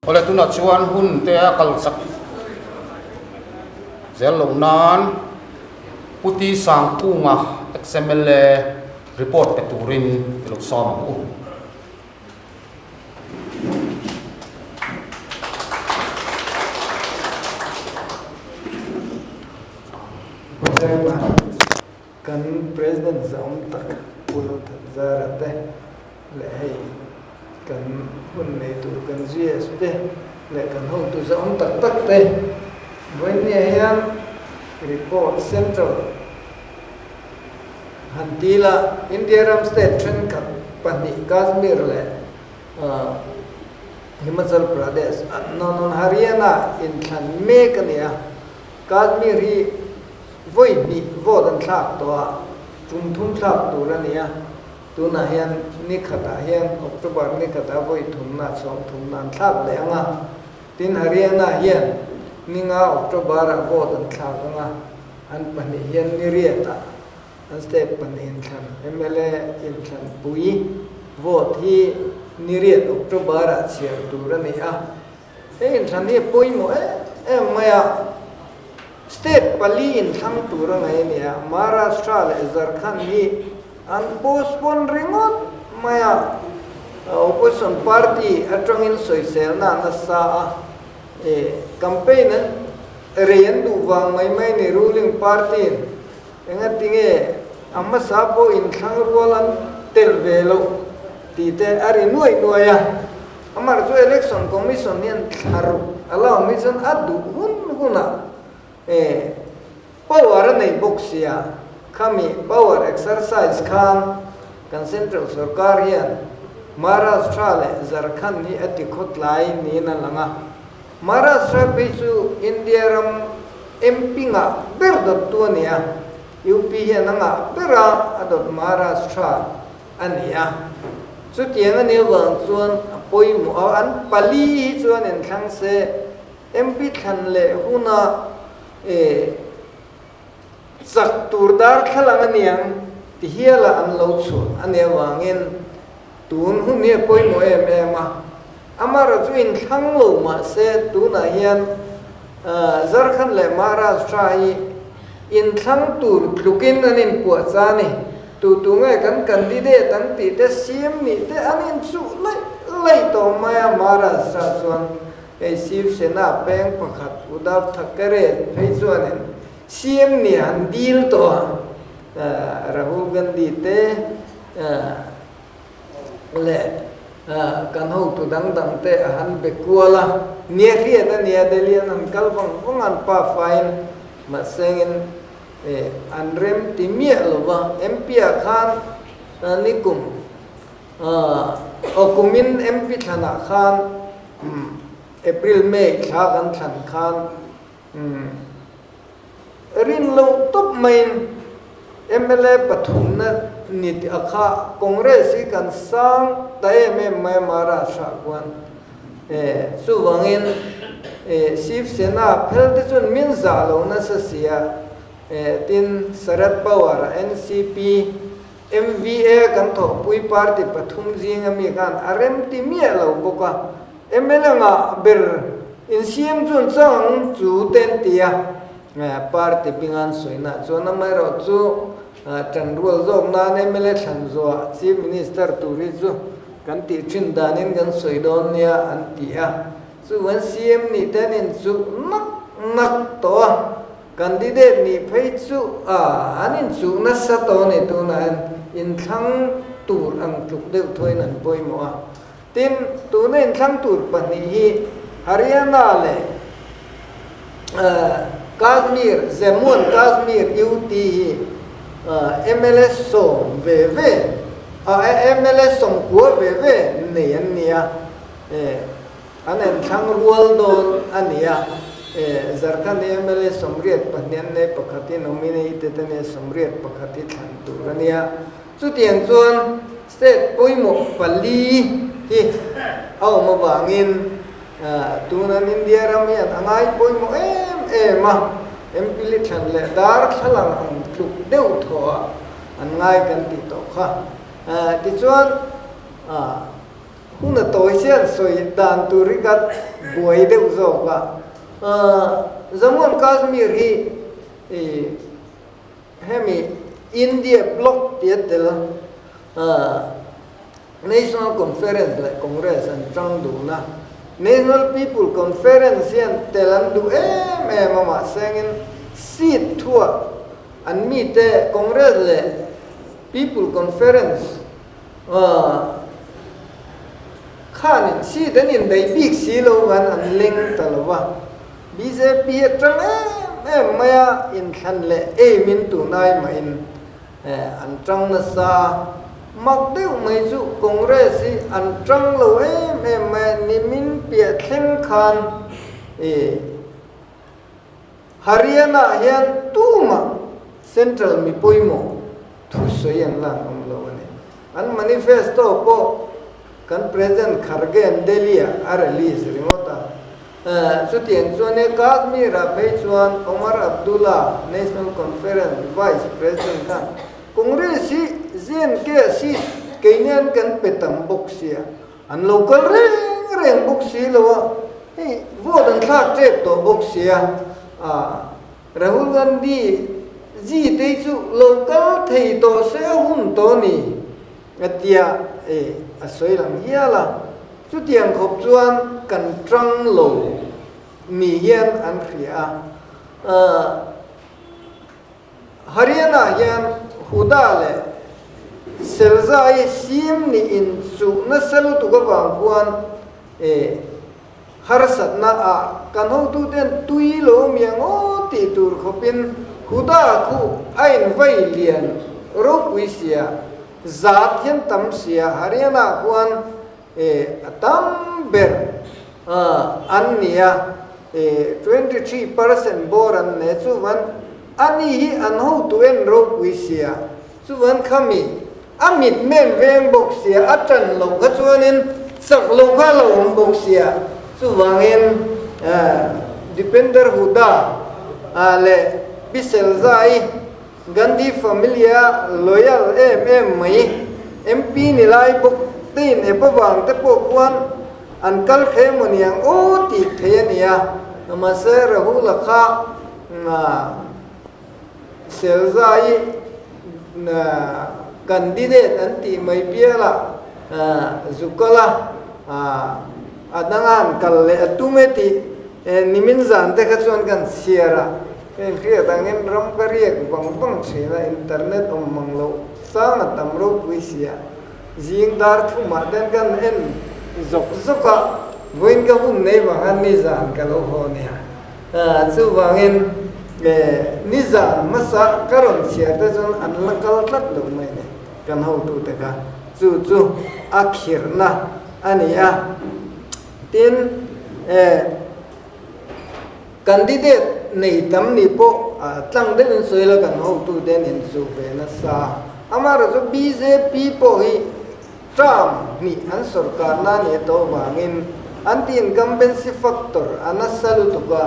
Oleh tu nak cuan hun te akal sak zelong nan puti sang punga XML report peturin ilok som u kan president zaum tak pulut zarate le hei kan hun nei tu kan GS te le kan ho tu zaum tak tak te when hian report central hantila India ram state trend ka pani Kashmir le Himachal Pradesh non Haryana in than me kania Kashmir hi voi ni vodan thak to tum thum thak tu ra nia tu na hian ni khata hian October ni khata voi thum na som thum nan thak le anga tin Haryana hian ninga October a vodan thak anga an pani hian ni riata an step pani in than MLA in than pui vote hi ni riat October a chiar tu ra nia in than ni pui mo maya state pali in thang tura ngai nia Maharashtra le Jharkhand hi an postpone remote maya opposition party atangin soisel na sa campaign reyan du wang mai ni ruling party enga tinge amma sapo in thang rolan telvelo tite ari nuaya amar jo election commission nian tharu allow mission adu huna power nei boxia kami power exercise kan central sarkar hian Maharashtra le Jharkhand ni atikot lai ni na langa Maharashtra bisu India ram MP nga berdot tu nia UP hian nga bera adot Maharashtra ania chu tiang ani wang chuan poi mu an pali chuan en thang se MP than le huna sak turdar khalang aniang ti hiala an lo chu ane wangin tun hun ne poi mo ma amara chu in thang lo ma se tu na hian Jharkhand le Maharashtra hi in thang tur tlukin anin pu chani tu nge kan candidate an ti te sim ni te anin chu lai to maya Maharashtra chuan Shiv Sena peng pakhat Uddhav Thackeray phei chuanin CM ni an deal to Rahul Gandhi te le kan ho tu dang te han bekuala nia ria da nia Delhi an kalwang fungan pa fine ma sengin anrem timia lova MP khan nikum okumin MP thana khan April May thagan than khan rin lo top main MLA pathum na nit akha congress kan sang tae me Maharashtra kwan suwangin Shiv Sena phel te chun min za lo na sa sia tin Sharad Pawar NCP MVA kan tho pui party pathum jing ami kan arem ti mi lo boka MLA nga ber in CM chun chang chu ten tia party bingan soina chona mai ro chu tanrual zom na MLA than zo chief minister turizu kan ti chin danin gan soidon nia an tia chu wan CM ni ten in chu nak to candidate ni phei chu anin chu na sa to ni tu na in thang tur ang tuk deu thoi nan poi mo tin tu nen thang tur pani hi Haryana le Kashmir Jammu Kashmir UT MLS som veve MLS som ko veve ne ania anen thang rual don ania Jharkhand MLS somriat panyan ne pakhati nominate te ne somriat pakhati than tur ania chu tiang chuan state poimo pali hi au ma wangin tunan India ramian angai poimo ma MP li than le dar thalang ang tluk deu tho an ngai kan ti to kha ti chuan hun toi sian soi dan turikat buai deu zo ka zaman Kashmir hi hemi India block tiệt del National Conference like Congress and trang du na National People Conference hian telan du mama sengin seat thua an mi te Congress le People Conference khanin si denin dai big silo wan an ling talwa BJP trang maya in khan le min tu nai ma in an trang na sa mặc đều mấy chú Congress an trăng lâu mà nimin bịa khen khan Haryana hian tu mà Central mi poi mo thu soi an lang om lo ne an manifesto po kan President Kharge an Delhi a release rimota chu tiang chuan e Kashmir a phei chuan Omar Abdullah National Conference Vice President kan Congress zen ke si keinian kan petam boxia an local reng boxi lo vote an thak trep to boxia Rahul Gandhi ji te chu local thei to se hun to ni atia asoi lam hiala chu tiang khop chuan kan trang lo mi hian an khria Haryana hian hudale selzai sim ni in su na salu tu ga wang kuan harsat na a kan ho tu den tui lo miang o ti tur khopin huda khu ain vai lian ro puisia zat hian tam sia Haryana kuan atam ber annia 23% boran ne chu wan ani hi an ho tu en ro puisia chu wan khami amit men veng boxia atan lo ka chuanin sak lo kha lo boxia chu wangin depender huda ale bisel zai Gandhi familia loyal mai MP ni lai bok tin e pawang te po kwan an kal khe moniang o ti thenia namase Rahul kha selzai na candidate anti mai piala zukala adangan kalle atumeti nimin zan te khachuan kan siara en khia tangin ram kariek bang china internet manglo sang tamro puisia jingdar thuma den kan en zoka voin ka hun nei wangan ni zan kalo honia chu wangin nizam masa karon sia ta zon an lakal lat lo mai ne kan ho tu te ka chu akhirna ania tin candidate nei tam ni po tlang den soila kan ho tu den in su ve na sa amara zo BJP po hi Trump ni an sarkar na ni to wangin anti incumbency factor anasalu to ka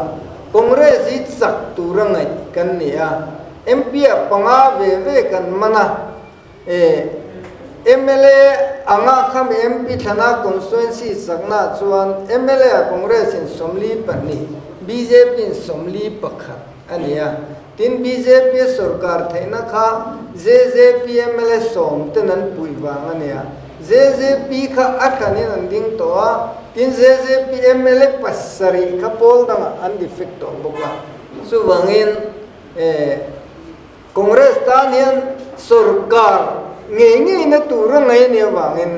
Congress hi chak turangai kan nia MP panga ve kan mana MLA anga kham MP thana constituency sakna chuan MLA Congress in somli pani BJP in somli pakhat ania tin BJP sarkar theina kha JJP MLA som tenan puiwang ania JJP kha akhani nan ding to tin JJP MLA pasari kha pol dang an defect to boka su wangin Congress tan hian sarkar nge na turang ngai ne wangin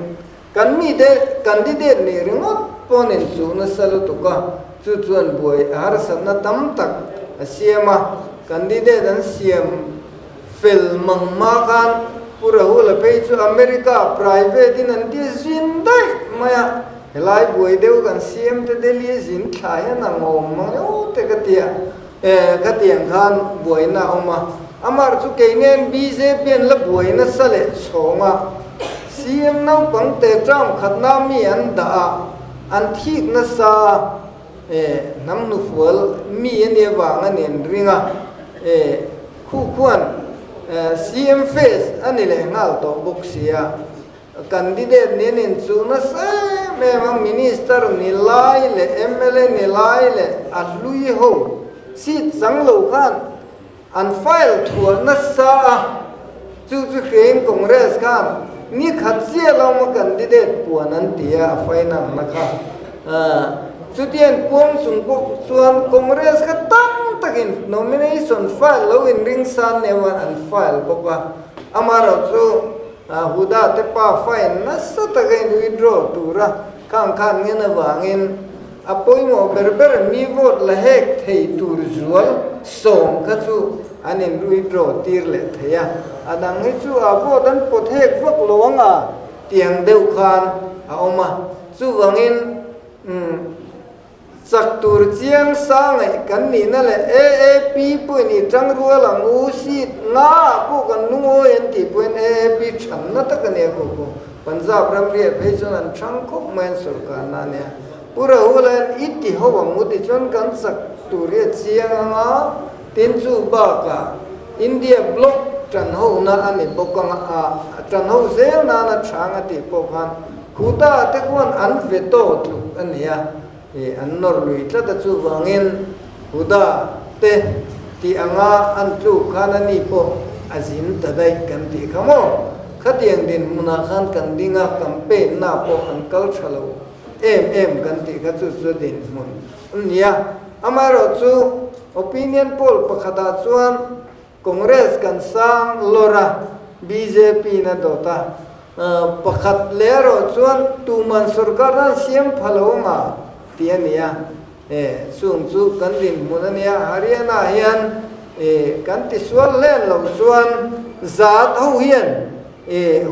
kan mi de candidate ni ringot ponen su na salu to ka chu chuan buai har sanna tam tak asiama candidate an siam fel mang ma kan pura hula pe chu America private in an ti zin dai maya helai buai deu kan siam te Delhi zin thaya na ngom ma o te katia katiang khan buai na oma amar chu keinen BJP en la buai na sale chonga CM nau pang te tram khatna mi an da an thik na sa nam nu fual mi ene wang anen ringa khu khuan CM face anile ngal to boxia candidate nin chu na se me ma minister ni lai le MLA ni lai le a lui ho si chang lo khan an file thua na sa chu khen congress khan ni khat sia lo ma candidate puan an tia final na kha chu tian pom sung ko chuan congress kha tam takin nomination file lo in ring san ne wan an file boka amaro chu huda te pa file na sa takin withdraw tura khang khan nge na wangin apoi mo berber mi vote la hek thei tur zual song kha chu anin withdraw tir le theya adang hi chu a vote an pot hek vak lowanga tiang deu khan a oma chu wangin sak tur chiang sang ai kan ni na le AAP pu ni tang ruwa lang u si nga ko kan nuo en ti pu AAP chan na ta kan e ko Punjab ram ri phei chon an thang khop men sarkar na ne pura hulan iti howa mudi chon kan sak tur ri chiang nga tin chu ba ka India block tran ho na ani bokang a tran ho zel na na thanga ti pokhan khuda te kon an veto tu ania an nor lui tla da chu wangin huda te ti anga an tu khana ni po azin tadai kan ti khamo khatiang din muna khan kan dinga campaign na po an kal thalo em kan ti kha chu chu din mun nia amaro chu opinion poll pakhada chuan congress kan sang lora BJP na dota pakhat lero chuan tuman sarkar ran siam phalonga tiania sung chu kan din munania Haryana hian kan ti swal len lo chuan zat ho hian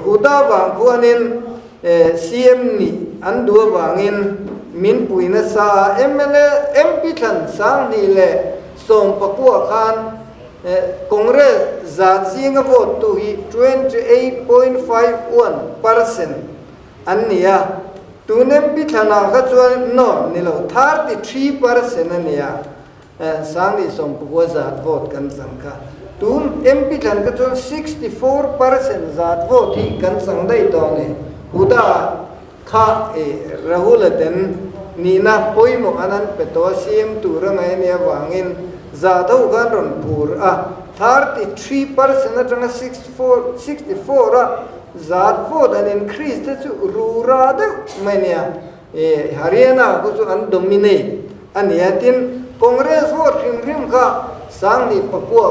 huda wang khuanin CM ni an du wangin min puina sa MLA MP than sang ni le som pakua khan congress zat singa vote to hi 28.51% ania tunem pi thana ka chuan no nilo 33% ania sang ni som pakua zat vote kan sang ka tun MP than ka chuan 64% zat vote hi kan sang dai to ne huda kha rahul den nina poimo anan peto CM turangai ne wangin zadau kan ron pur 33% atanga 64 zat vote an increase te chu rura de mania Haryana ko chu an dominate aniatin congress vote rim kha sangni pakua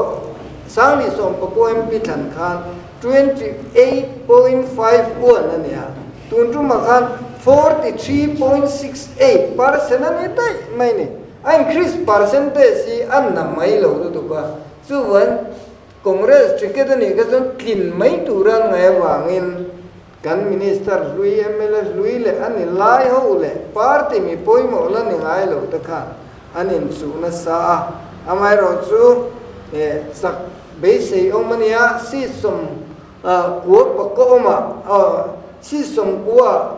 sangni som pakua MP than khan 28.51 ania tuntu makhan 43.68% ani tai maini increase percentage si anna mai lo tu ka chuan congress ticket ni ka chon tlin mai turan ngai wangin kan minister lui MLA lui le ani lai ho le party mi poimo la ni ngai lo ta kha anin su na sa amai ro chu sak be sei omania si som ko pakoma si som kwa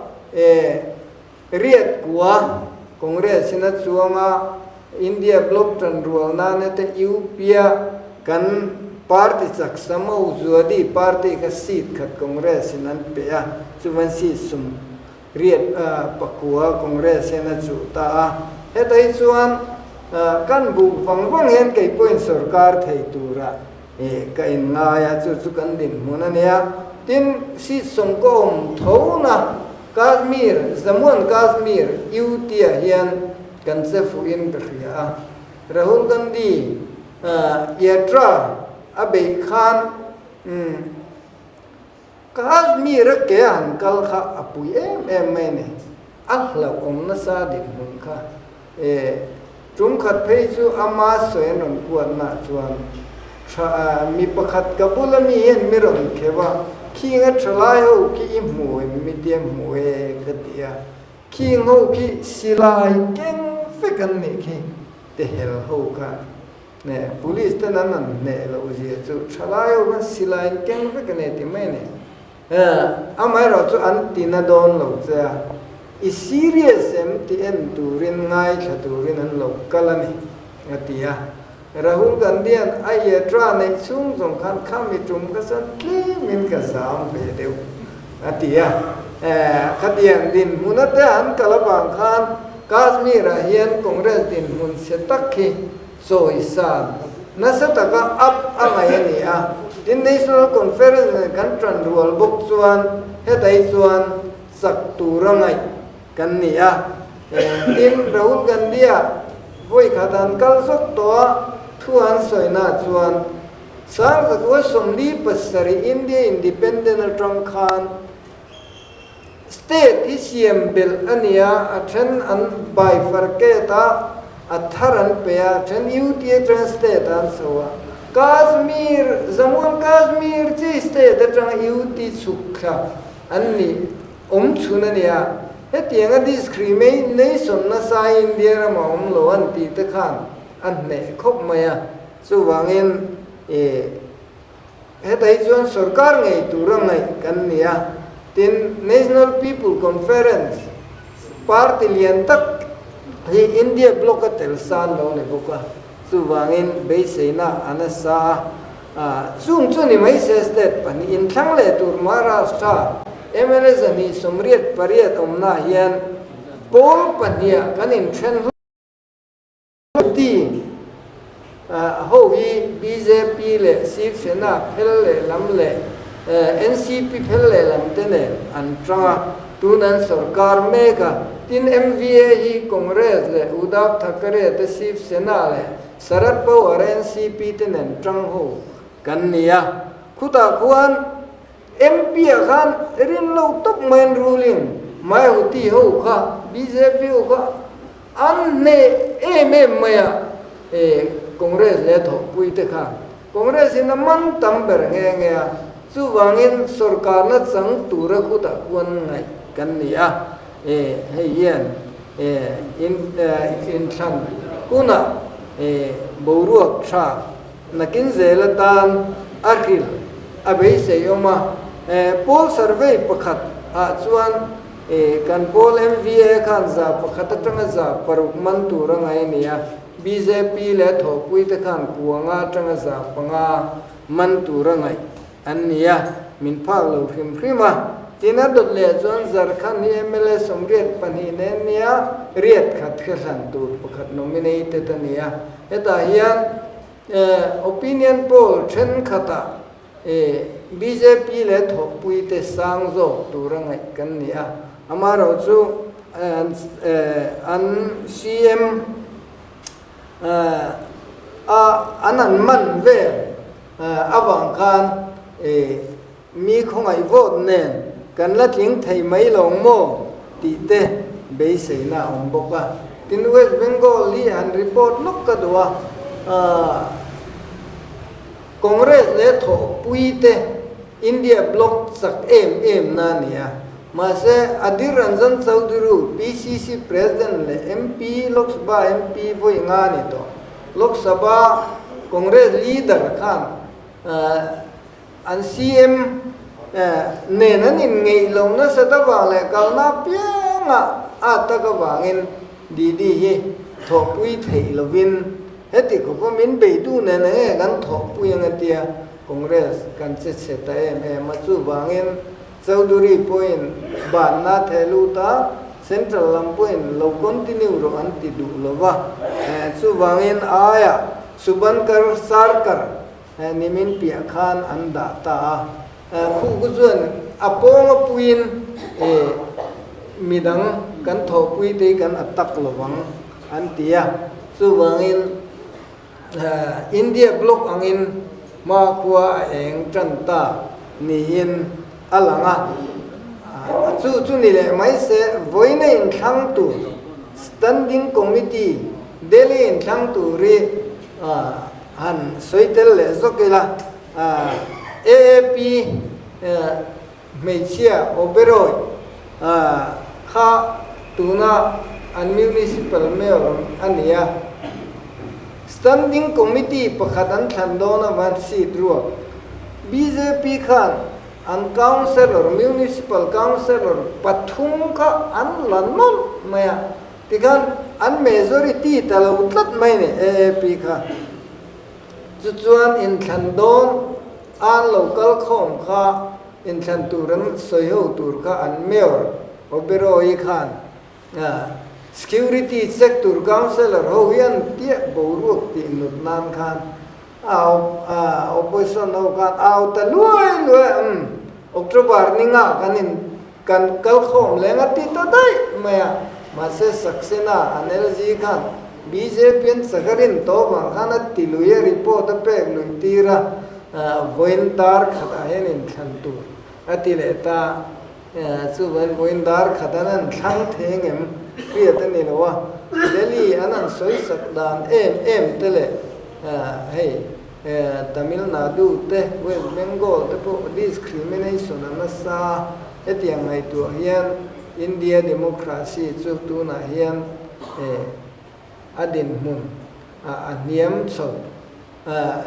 riat kwa congress na chuanga India block tran rual na ne te upia kan party chak samo zuadi party ka seat khat congress nan pe a chuan si sum riat pakua congress na chu ta he dai chuan kan bu wang hen kai point sarkar thei tura ka in na ya chu kan din munania tin si songkom thona Kashmir Jammu Kashmir UTIA hian kan se fu in khria Rahul Gandhi yatra abe khan Kashmir ke an kal kha apui em ne ahla na sa din mun kha tum khat phei chu ama soen on kuan na chuan mi pakhat kabulami hen miron khewa King Tralai ho ki mu medium mu katia King ho ki silai keng fekan ne ki te hel ho ka ne police ta nan ne lo ji chu Tralai ho silai keng fekan ne ti me ne amai ro chu an tina don lo cha I serious MTN turin ngai thaturin an lo kalani atia Rahul Gandhi an ayatra nei chung jong khan khami tum ka san ki min ka sam ve deu อาทิยาขดียงดินมุนัดเดอันกลบางขานกาสมีระเฮียนคงเรสดินมุนเสตักขีโซอิสานนั่นสตักอัพอะไรนี่อ่ะดิน National Conference กันตรันรัวบุกส่วนเฮตัยส่วนสักตูรังไงกันนี่อ่ะดินราหุลกันเดียวุ้ยขัดันกัลสุกตัวทุอันสวยน่าส่วนสร้างสักว่าสมดีปัสสรีอินเดียอินดิเพนเดนต์ตรังคานสเตทที่เสียมเบลอันนี้อันอันไบฟาร์เกตาอัฐรันเปียอันยูทีทรานสเตทอันสวะกาสมีร์จำนวนกาสมีร์ที่สเตทอันยูทีสุขะอันนี้ชุนนี่อ่ะเฮตียงดิสคริเมย์ในส่วนนั้นสายอินเดียเรามาโลอันตีตะขันอันนี้ครบไหมอ่ะสู้วางเงินเฮตัยส่วนสุรการไงตัวรังไงกันนี่อ่ะtin National People Conference party lian tak hi India block tel san lo ne boka suwangin beisena anasa chung chuni mai se state pani in thang le tur Maharashtra MLS ani somriat pariat omna hian pol pania kan in thren ti ho hi BJP le Shiv Sena phel le lam le NCP phel le lam te ne an tanga tunan sarkar meka tin MVA hi Congress le Uddhav Thackeray te Shiv Sena le Sharad Pawar NCP te nen tang ho kan nia khuta khuan MP khan rin lo top main ruling mai huti ho kha BJP ho kha an ne maya Congress le tho pui te kha Congress in man tam ber nge chu wangin sarkar na chang tura khuta khuan ngai kan nia heian in than kuna boruak tha nakin zelatan akhil abei seyoma poll survey pakhat chuan kan poll MVA khan za pakhat atanga za paruk man tura ngai nia BJP le thopui te khan puanga atanga za panga man tura ngai annia min phak lo hrim tina dot le chon Jharkhand ni MLA somriat pani ne nia riat khat khan tur pakhat nominated ania eta hian opinion poll then khata BJP le thopui te sang zo turangai kan nia amaro chu an CM anan man ve awang khan mi khongai vote nen kan la tling thei mai long mo ti te be sei na om boka tin West Bengal li an report nok ka doa Congress le tho pui te India block sak em na nia ma se Adhir Ranjan Chaudhary PCC president le MP Lok Sabha MP voi nga ni to Lok Sabha Congress leader khan an CM ne nan in ngei lo na sa ta wa le kal na pianga ata ka wangin di hi tho pui thei lovin heti ko min be tu ne ne gan tho pui ang tia Congress kan se ta ma chu wangin Chaudhary point ban na thelu ta central lam point lo continue ro an ti du lo wa chu wangin aya Subankar Sarkar nimin pia khan anda ta khu guzuan apong puin midang kan tho pui te kan atak lowang antia suwangin India block angin ma khwa eng chanta nihin alanga chu ni le mai se voina in thang tu standing committee Delhi in thang tu ri han soitel le zokela AAP Meisia Oberoi kha tuna an municipal mayor ania standing committee pakhadan thandona wan seat ruwa BJP khan an councillor municipal councillor pathum kha an lanmol maya tigan an majority tala utlat mai ne AAP kha chuan in thandon an local khom kha in than turan soyo turka an mayor obero ikhan security sector councilor ho yan tie boruk ti nut nan khan opposition no kan ta loi October ninga kanin kan kal khom lenga ti to dai maya ma se saksena anelji khan BJP sagarin to bang khana tiluye report pe luitira voindar khata hen thantu atile ta chu voindar khatanan thang thengem kriat ni lawa Delhi anan soi sakdan em tele hey Tamil Nadu te West Bengal te po discrimination na sa etiang ngai tu hian India democracy chu tu na hian adin mun aniam chho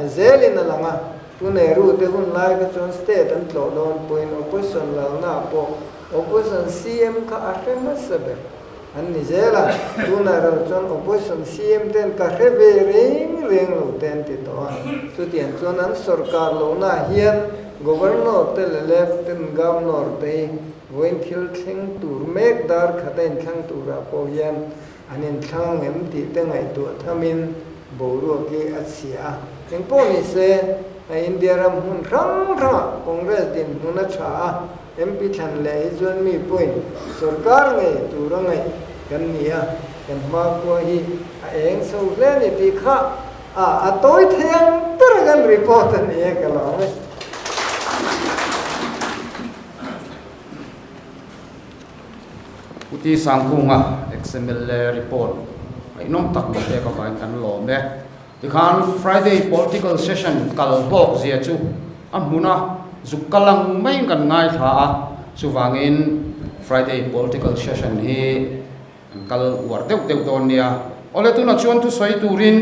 zelin langa tu ne ru te hun lai ka chon state an tlo don point opposition la na po opposition CM ka atema sabe an ni zela tu na ro chon opposition CM ten ka khebe ring lo ten ti to chu tian chon an sarkar lo na hian governor te left and governor te when thil thing tur mek dar khaten thang tura po hian anin thang em ti te ngai tu thamin boru ki asia eng po ni se India ram hun rang congress din huna cha MP than le zon mi point sarkar ngai tur ngai kan nia kan ma ko hi eng so le ni ti kha toy theng tur gan report ni ka lo Uti sangkunga XML report ai nom tak te ka fain kan lo me ti khan Friday political session kal hok zia chu amhuna zukalang mai kan ngai tha chuwangin Friday political session hi kal war teu ton nia ole tu na chuan tu soi turin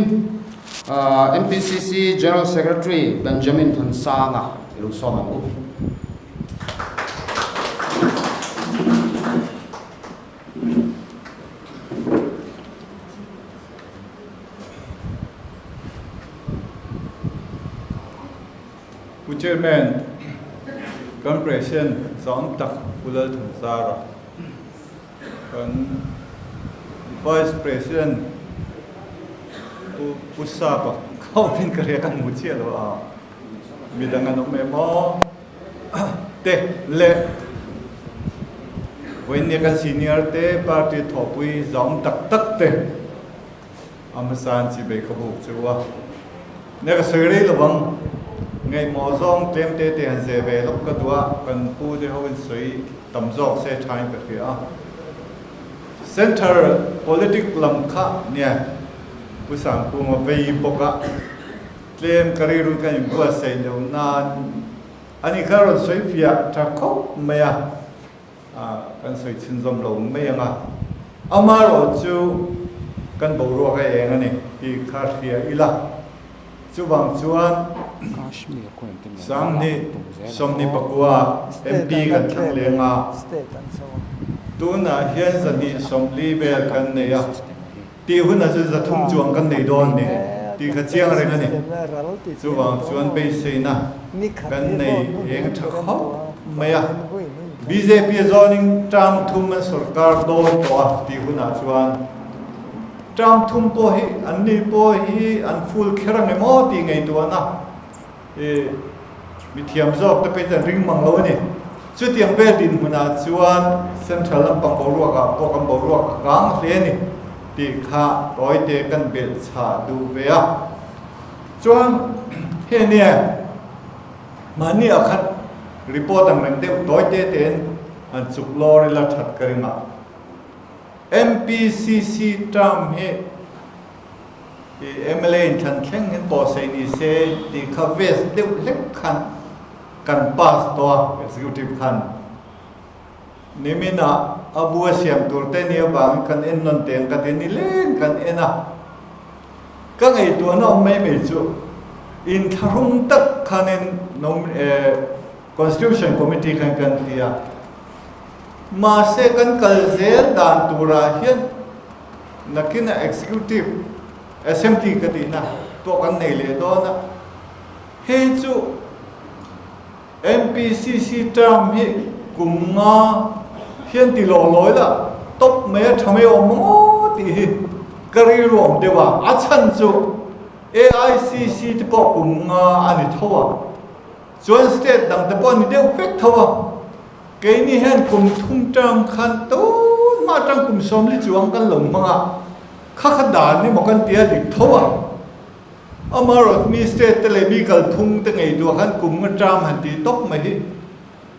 MPCC General Secretary Benjamin Thansanga ilu somangu Chairman, Compression, Song Tak, Pulal Thansara, Vice President, Pusapa, Kaupin Karekan Mucielo, Midangan Memo, Te Le, when you can senior te party topui, Zong Tak Tak Te, Amasan Sibekabu, Chua, never say Lawang. Ngay mò zong tem te te han se ve lok ka tua kan pu de ho sui tam zok se thain ka khia center politic lam kha nia pu sang pu ma vei poka tlem kari ru kan bu se no na ani kharon sui fia ta ko maya kan sui chin zom lo me nga amaro chu kan bo ro ka eng ani ti kha khia ila chu bang chuan Samni somni pakua MP kan thang lenga tuna hian zani somli bel kan ne ya ti huna chu zathum chuang kan nei don ne ti kha chiang reng ani chuwang chuan be seina kan nei eng thakho maya BJP zoning tram thum sarkar don to ti huna chuan tram thum po hi anni po hi an full kherang emo ti ngai tu na mi thiam zok te pe ring mang lo ni chu tiang pe din huna chuan central lampang boruak ka po kam boruak gang hle ni ti kha toy te kan bel cha du ve a chuan he ne mani akhat report ang reng te toy te ten an chuk lor la that karinga MPCC tram he MLA in Chan Keng in Bosai say the Kaves de Lek can pass to executive can. Nimina Abu Siam Turtenia Bang can end on ten Katini can ena. Kangai to no maybe in Tarum Tak can in Constitution Committee can tia. Ma second Kalzel Dan Tura here Nakina executive. Assembly katina to kan nei le do na he chu MPCC ตรามฮิกุมงาเฮียนติโลลอยละตบเมทำให้อมงตีกรีรวมเดียวว่าอาชันจู AICC ที่ปกุมงาอันนี้ทัวส่วนสเตทดังแต่ปนี่เดียวเฟกทัวเกนี่เห็นกุมทุ่งจามขันตูมาจังกุมสมลิจวงกันหลงมังอ่ะข้าขดานนี่มันกันเตียดิบทัวอามารถมีสเตทเลมีกัลทุ่งตั้งไงตัวขันกุมกันจามหันตีตบไม่ดี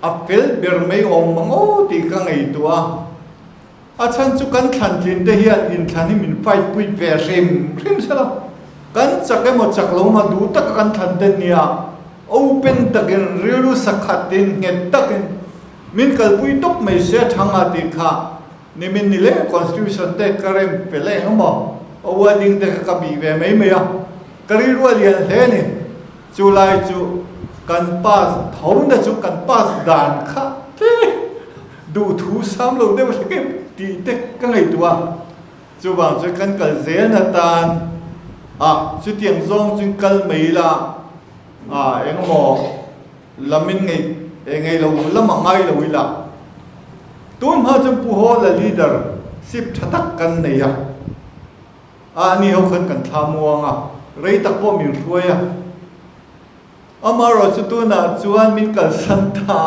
อัฟเฟลเบอร์ไม่อมมังโอ้ตีกันไงตัวอาชันสุกันขันลินเดียอินขันนี่มันไฟปุยเวริมใช่หรอกันสักแค่หมดสักลงมาดูตักกันขันเดนเนี่ยโอเปนตักเนเรื่องสักขัดเดนเงินตักเนมินกัลปุยตบไม่เสียทางอาติค่ะนี่มินนี่เล่ constitution เตะกระเรมเปล่งมั้งเอาว่าดิ้งเตะกับบีเวไม่อะกระรีรัวเลียนเล่นี่จุลัยจุกันป้าเท่านั้นจุกันป้าด่านค่ะดูทูซ้ำลงได้ว่าเก็บตีเด็กก็ไงตัวจุบางจุกันกัลเซนตานจุดเตียงซองจุกัลไม่ละเอ็งหมอละมินไงไงเราละมังไงเราวิละตัวมาจำพูดละลีดเดอร์สิบทักกันเนี่ยนี่เขาคนกันทำวังเรื่องตักพ่อมีรวยมารอจุดตัวน่ะจวนมินกันสันตา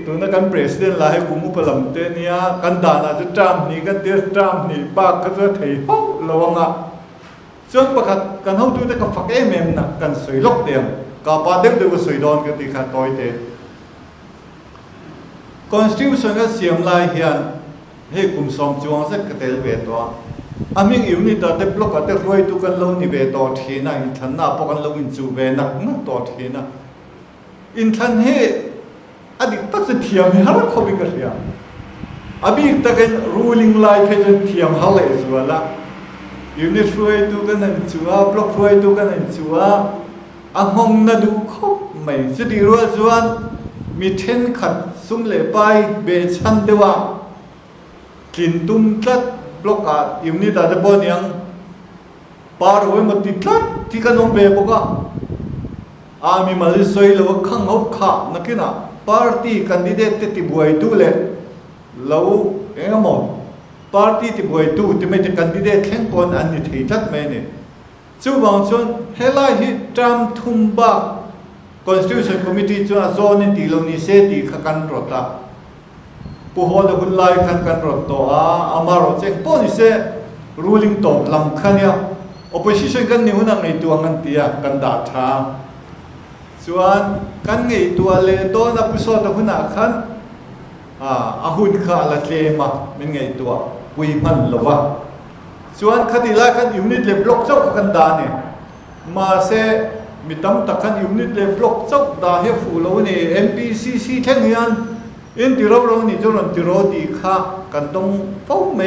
ตัวนั้นกันประธานลายกุมุพลัมเตนียกันดานาจะจามนี่กันเดียจามนี่ปากก็จะเที่ยวระวังจนประกาศกันเขาดูแต่กับฝักเอ็มนะกันสวยล็อกเดียมกับประเด็นเดียวกับสวยโดนกันตีขาดต่อยเตะ Constitution ก็เสียมลายเฮียนให้กุมสมจวงสักกระเตลเวตัวอามิงอยู่นี่แต่บล็อกแต่รวยตุกันเรานี่เวตัวเทน่ะอินทันน่ะพวกกันเราอินจูเวนักนักตัวเทน่ะอินทันให้อดีตตักจะเทียมให้ฮาร์ดคอบิกันเรียอาบิกตักเป็น ruling life ให้จนเทียมฮาร์ดส่วนละอยู่นี่รวยตุกันนั่นจัวบล็อกรวยตุกันนั่นจัวอ่างห้องน่ะดูคบไม่จะดีรัวจวนมีเทนขัดซุ่มเล่ไปเบชันเดว่ากินตุ้มตัดบล็อกอยู่นี่แต่บนยังปาร์ไว้มาติดตัดที่กันน้องเบบก็มีมาลิสวยแล้วข้างเขาขานักนะปาร์ตี้กันดิเดตที่บวยตู้เลยแล้วเอ็งมองปาร์ตี้ที่บวยตู้ที่ไม่ใช่กันดิเดตแข่งคนอันนี้ที่ทัดไม่เนี่ยจู่บางส่วนเฮลัยฮิตามทุ่มบัก Constitution Committee จวนโซนนี่ตีลงนี่เสตีขักันรถตาผู้ฮอลหุ่นไล่ขันกันรถตัวมารถเจงป้อนนี่เส ruling ตบลำขันเนี่ย opposition กันนี่หุ่นอะไรตัวงันเตียกันด่าทางส่วนกันไงตัวเลโต้นับพิสูจน์หุ่นขันหุ่นขาละเลมาเป็นไงตัวปุยมันหรอวะส่วนคดีไล่ขันยูนิตเลบล็อกเจ้ากันด่าเนี่ยมาเสมีตั้มตะกันยูนิตเลบล็อกเจ้าด่าให้ฟูเราเนี่ย MPCC แท่งยันอินที่เรานี่จนที่เราดีค่ะกันต้องฟ้องไหม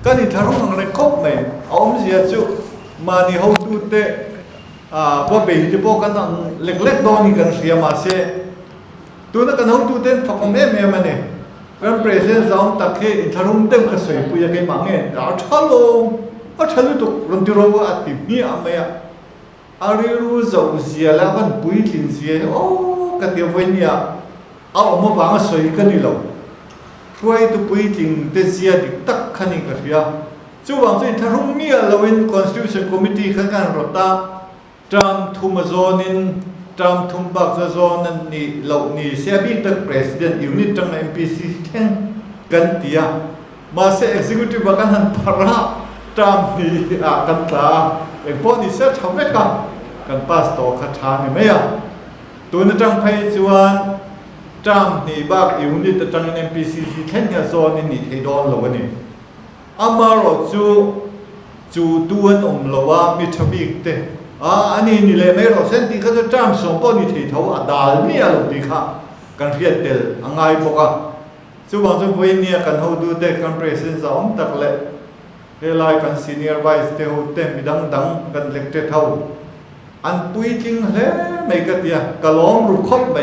กันนี่ทารุณอะไรครบไหมเอาไม่เสียจุมานี่เขาดูเตะพอเบย์ที่พวกกันนั่งเล็กๆโดนนี่กันเสียมาเสียตัวนั้นกันเขาดูเต้นฝักแม่มันเนี่ยกันประเทศสองตะเคียนทารุณเต็มกระสุนปุยกันมังเงี้ยชัลโลชัลโลตุรันติโรวอัติมีอะไรอาริรูจะอุเสียแล้วกันปุยทิ้งเสียโอ้กันเดียววันนี้เอามาบังสวยกันนี่เราช่วยตัวปุยทิ้งเตเสียดิตักขันนี่กันเสียจู่บางสิ่งทารุณมีเราเป็น Constitution Committee ขันกันรถตาจำทุ่มโซนินจำทุ่มบักโซนันนี่เรานี่เสียบีตัก President อยู่นี่จำ MPC แข่งกันเตียมาเสีย Executive บักกันหันพระจำนี่กันตาพอนี่เสียทำไว้กันพาสต่อขัดทางนี่ไหมตัวนั้นจังไปชวนจำนี่บักอยู่นี่แต่จัง MPC แข่งกันโซนนี่ที่โดนเราเนี่ยมารถจู่ตัวนั้นเราว่ามีทวีกเตอันนี้นี่เลยไม่รอเส้นที่เขาจะจำสมบูรณ์ที่เขาดาลนี่อะไรดีค่ะกันเรียนเดลง่ายพวกจู่บางส่วนวันนี้กันเขาดูเด็กกัน present สองตักเล่เฮลัยกัน senior vice เตหูเต็มมีดังกันเล็กเท่าอันปุยจริงเลยไม่กระเดียกระล้อมรูคบไป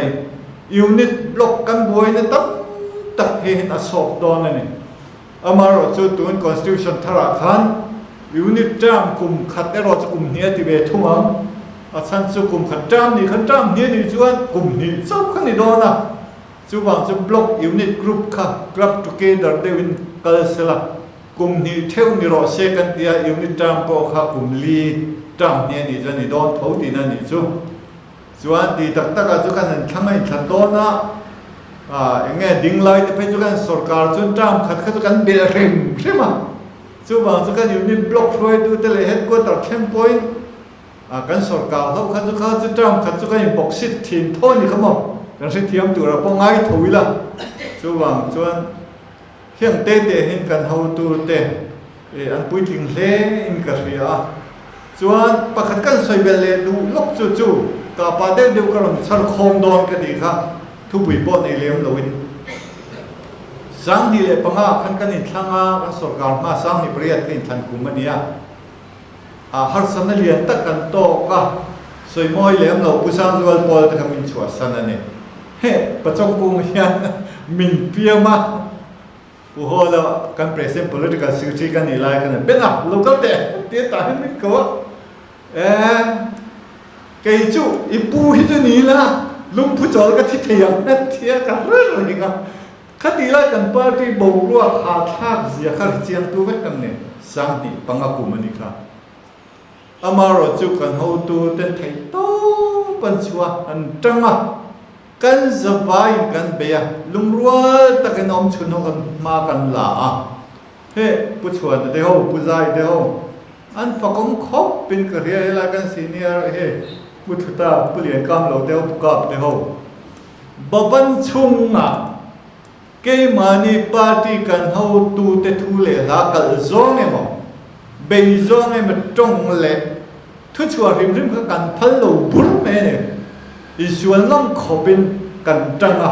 ยูนิตบล็อกกันบวยเนี่ยตักเห็นอสอบโดนนี่มารถจู่ตัว constitution ทาราคันยูนิตจามกลุ่มขัดแต่เราจะกลุ่มเนี้ยที่เวทุ่ง san chu kum khat tram ni ni chuan kum ni chau khan ni dona chu wang chu block unit group kha club together dewin kalsela kum ni theu ni ro second dia unit tram po kha kum li tram ni chuan ni don thau ti na ni chu chuan ti tak taka chu kan thamai than dona nghe ding lai te pe chu kan sarkar chun tram khat chu kan bel rem rema chu wang chu kan unit block roi tu te le headquarter camp point kan sarkar ho khat chu tram khat chu kan box sit thin thon ni khamo kan se thiam tu ra po ngai thoila chu wang chuan hiang te hin kan ho tu te an pui thing hle in ka ria chuan pakhat kan soi bel le du lok chu ka pa de de karon sar khom don ka di kha thu bui po nei lem loin sang ni le panga khan kan in thlanga ka sarkar ma sang ni priat kin than kumania har sanalian tak kan to ka soi moi lem lo pusang zual pol ta kamin chua sanane he pachong pung hian min piama pu hola kan present political secretary kan ni lai kan bena local te ta hin ko cái chú ipu hi ni la lung phu chol ka thi thiam na thia ka rơ ni ka khati la kan party bầu ruwa kha thak zia khar chiang tu vek kam ne sang ni panga kumani kha amaro chu kan ho tu ten thei to pan chua an tanga kan zawai kan beya lung ruwa takan om chun ho kan ma kan la he pu chua de ho pu zai de ho an fakong khop pin ka ria la kan senior he pututa pulian kam lo deu pukap de ho baban chunga ke mani party kan ho tu te thu le la kal zong emo be zong em tong le thu chua rim ka kan phal lo bur me ne isuan lam khopin kan tanga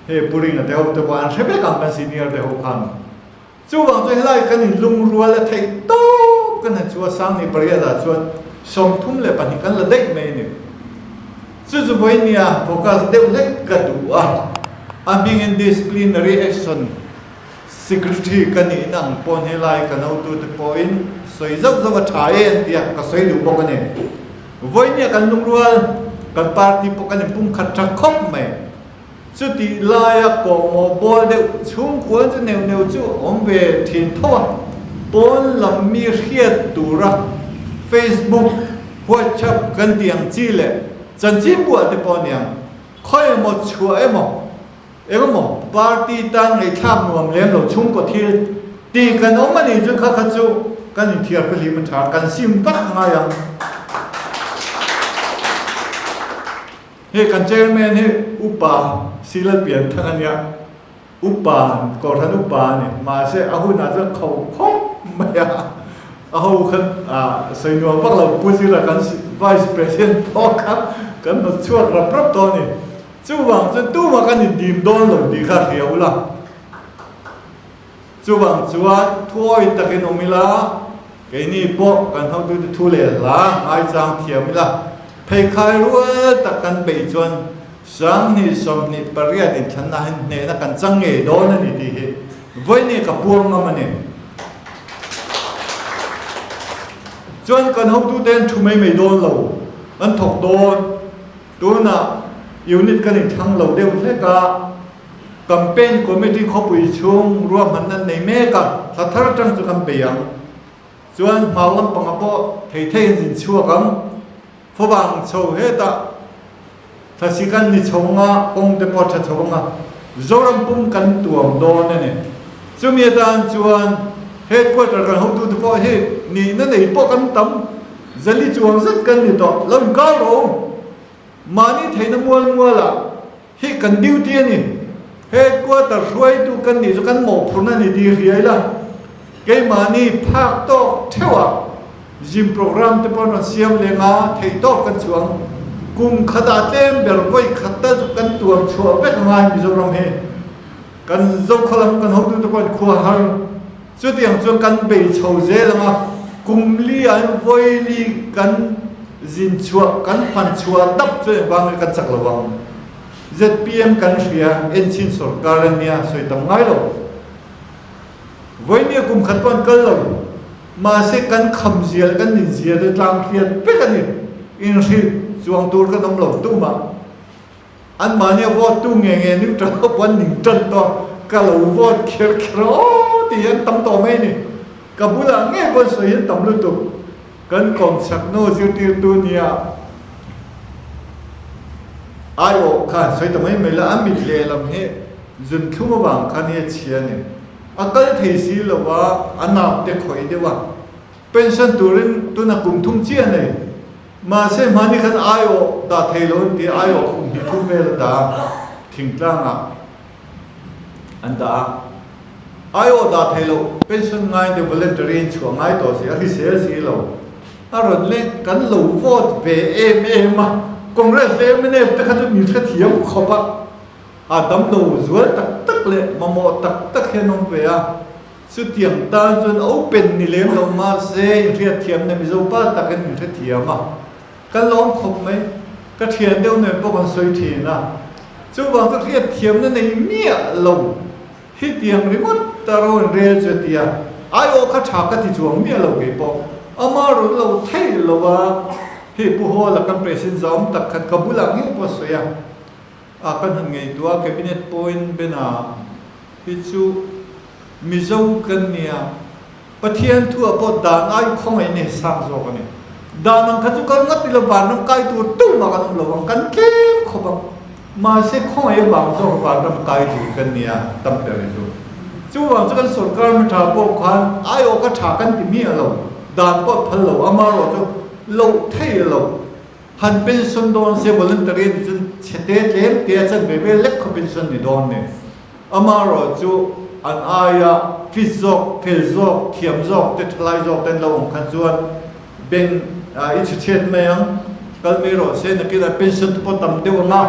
he puring de ho te wan rebe kam kan senior de ho khan chu wang choi lai kan lung ruwa la thei to kan chua sang ni paria da chuan som thum le pani kan la dek me ni chu voi nia focus deu lek ka du being in disciplinary action secretary kan ni nang pon he lai kan au tu te point soi zau zau tha en tia ka soi du bok ne voi nia kan lung rual kan party po kan pum khat thak khop me chu ti lai ko mo bol de chung khuan chu neu chu om ve thin tho pon lam mi riat tu ra Facebook WhatsApp kan tiang chi le chan chi bu ate poniam khoi mo chua emo party tan ngai tham nuam lem lo chung ko thil ti kan om ani chu kha kha chu kan ni thiar pali man tha kan sim tak nga yang he kan chairman he upa silal pian thangania upa ko than upa ni ma se ahu na cha khau khop maya aho khan sai no pak lo pusi la kan vice president poka kan no chuak ra prap to ni chu wang chu tu ma kan dim don lo di kha riau la chu wang chuan thoi takin omila ke ni po kan hau tu thu le la ai chang thiam la phei khai ruwa takan be chuan sang ni som ni paria din than na hin ne na kan chang nge don ani ti he voi ni ka puang ma ne chuan kan ho tu ten thu mai don lo an thok don tu na unit kan in thang lo deu hle ka campaign committee khopui chung ruam han nan nei me ka sathar tang chu kan pe yang chuan mawlam pangapo thei jin chua kam phowang chho he ta thasikan ni chonga ong te po tha chonga zoram pum kan tuam don ne chumi dan chuan headquarter kan ho tu po he ni na nei po kan tam zali chuang zat kan ni to lon ka ro mani theina muala hi kan duty ani headquarter roi tu kan ni kan mo phuna ni di riala ke mani phak to thewa gym program te pon siam lenga thei to kan chuang kum khada tem ber koi khata kan tuam chua vek ngai mi zoram he kan zo khalam kan ho tu pon khu har chu tiang chuan kan be chho je lama kum li an voi li kan zin chua kan phan chua dap che wang kan chak lawang ZPM kan ria enchin sarkar ania soi tam ngai lo voi ni kum khat pon kal lo ma se kan kham zial kan ni zia de tlang khiat pe kan ni in ri chuang tur ka nom lo tu ma an ma ne vote tu nge ni tra pan ning tan to ka lo vote kher khro ti an tam to mai ni ka bula nge bon so yin tam lu tu kan kong sak no ju ti tu nia ai o kha sai to mai me la am mi le lam he zun thuma wang khan he chia ni akal thei si lo wa anap te khoi de wa pension turin tu na kum thum chia nei ma se mani khan ai o da thei lo ti ai o khum hi thu ve da thing tlang a anda ai o da thei lo pension ngai de voluntary chu ngai to si a hi se si lo aron le kan lo vote ve em ma congress le mene ta kha chu mi kha thiam khopa Adam đầu zual tak le mamo tak he nom ve a su tiang ta chun open ni lem lo ma se ria thiam na mi zo pa tak kan mi thiam ma kan lom khop mai ka thian deu ne po kon soi thi na chu wang sa ria thiam na nei mia lo hi tiang ri mot ta ron rel che tia ai o kha tha ka ti chuang mia lo ke po ama ro lo thei lo wa hi pu ho la kan president zom tak khat kabula ngi po so ya akan han ngai tua cabinet point bena hichu mizo kan nia pathian thu apo dan ai khong ai ne sang zo kan ni danang khachu kan ngat lo ban nang kai tu ma kan lo wang kan kem khobang ma se khong ai bang zo ban ram kai tu kan nia tam te re zo chu wang chu kan sarkar ma tha po khan ai o ka tha kan ti mi alo dan po phal lo ama ro chu lo thei lo han pension don se voluntary chun chete lem te chan be be lek pension ni don ne amaro chu an aya fizok philzok thiamzok te thlai zok ten lo khan chuan ben I chu chet me ang kalmiro se na kila pension po tam de ma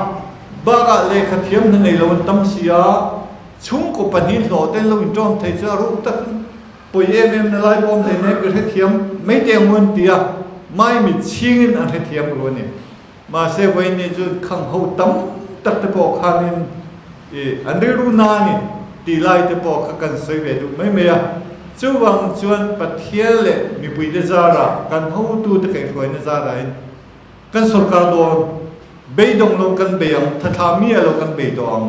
baga le khathiam na nei lo tam sia chung ko panin lo ten lo indom thei cha ru tak poi em na lai bom le ne ke thiam mai te ngun tia mai mi chingin an he thiam ro ni ma se voi ni ju khang ho tam tak te po khanin an ri ru na ni ti lai te po kha kan sei ve du mai me a chu wang chuan pathial le mi pui de zara kan ho tu te kai khoi na zara in kan sarkar don be dong lo kan be ang tha tha mi lo kan be do ang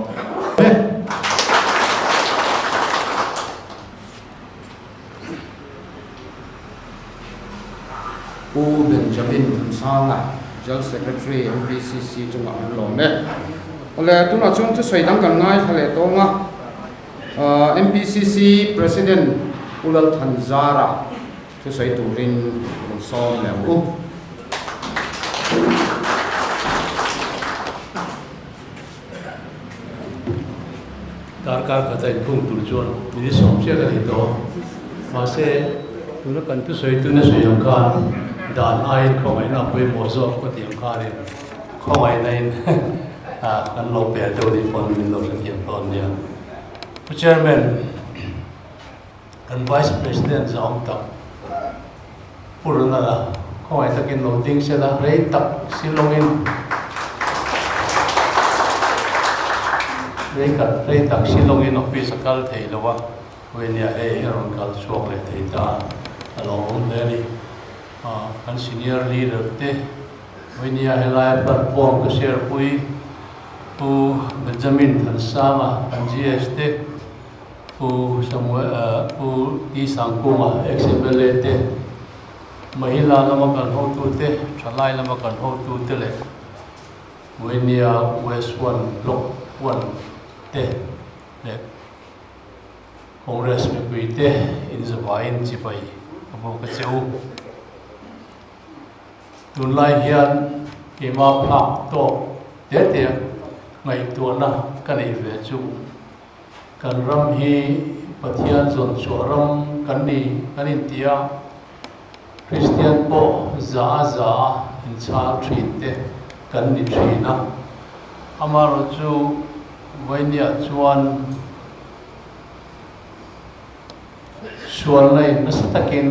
u Benjamin Sanga General Secretary MPCC chung ang lo ne ole tu na chung chu soi dang kan ngai thale to nga MPCC President Ulal Thanzara chu soi turin so le u darkar kata pung turjuan ini somsia kali to mase tu na kan tu soi tu na soi yang kan dan ai khong ai na pui mo zo ko tiang ka ni khong ai nain kan lo pe do di pon min lo kan tiang ton dia chairman kan vice president zong tak purna la khong ai takin lo ding se la rei tak silongin rei tak silongin office kal thei lo wa wenia e ron kal chuak le thei ta along le ni kan senior leader te wenia helai platform ka share pui pu Benjamin Thansama kan GS te pu Samuel pu Ti Sangkuma XMLA te mahila lama kan ho tu te thalai lama kan ho tu te le wenia West 1 Block 1 te le Congress me pui te in zawain chipai abo ka cheu tunlai hian ima phak to te ngai tu na kan ei ve chu kan ram hi pathian zon choram kan ni kan in tia Christian po za in cha thin te kan ni thina amaro chu wainia chuan sual lai nasatakin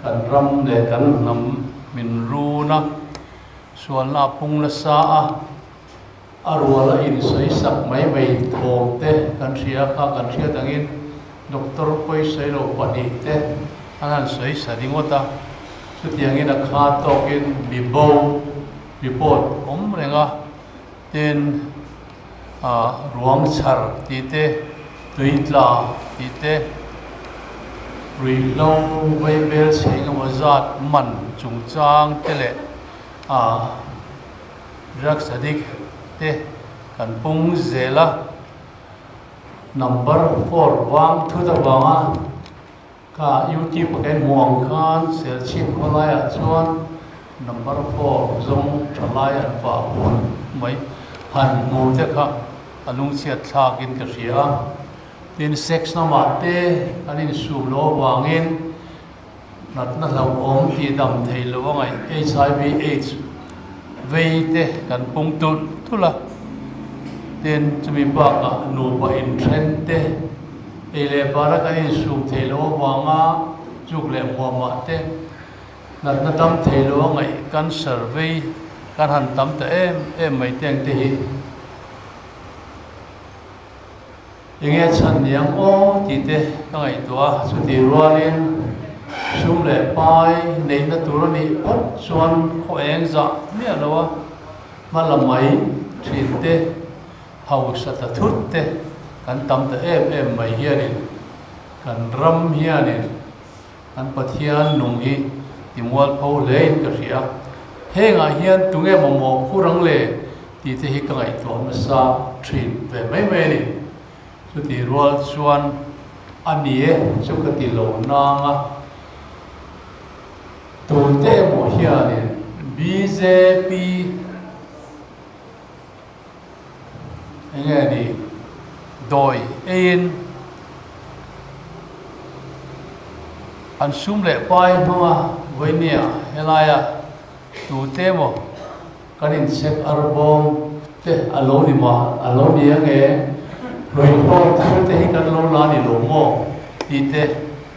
kan ram le kan nam min runa sual na pung la sa arwala in soi sak mai mai thom te kan ria kha kan ria dangin doctor poi sei lo pani te anan soi saringota chu tiangin a kha tokin bibo report renga ten ruang char ti te tuitla ti te rui lo vai bel cheng wazat man chung chang tele drugs addict te kan pung zela number 4 wang thu da wanga ka youtube kan muang khan sel chip holaya chuan number 4 zong thalai an fa pon mai han mu te kha alung chiat thakin ka ria tin sex na ma te anin sum lo wangin nat na lo om ti dam thei lo ngai hiv aids vei te kan pung tu thula ten chumi ba ka nu ba in trend te ele bara ka in sum thei lo wanga chuk le mo ma te nat na tam thei lo ngai kan survey kan han tam te em mai teng te hi inge chan yang o ti te ka ngai tua chu ti rualin sum le pai nei na tur ni ot chuan kho eng za mi alowa malamai thin te hau sata thut te kan tam te em mai hianin kan ram hianin kan pathian nung hi timwal pho lein ka ria henga hian tunge momo khurang le ti te hi ka ngai tua ma sa thin ve mai ni chu ti rual chuan anie chu ka ti lo na nga tu te mo hianin BJP nghe đi đòi in anh sum lệ pai mà với nia helaya tu te mo kanin sek arbom te alo ni ma alo ni nge rồi ko tu te hi kan lo la ni lo mo ti te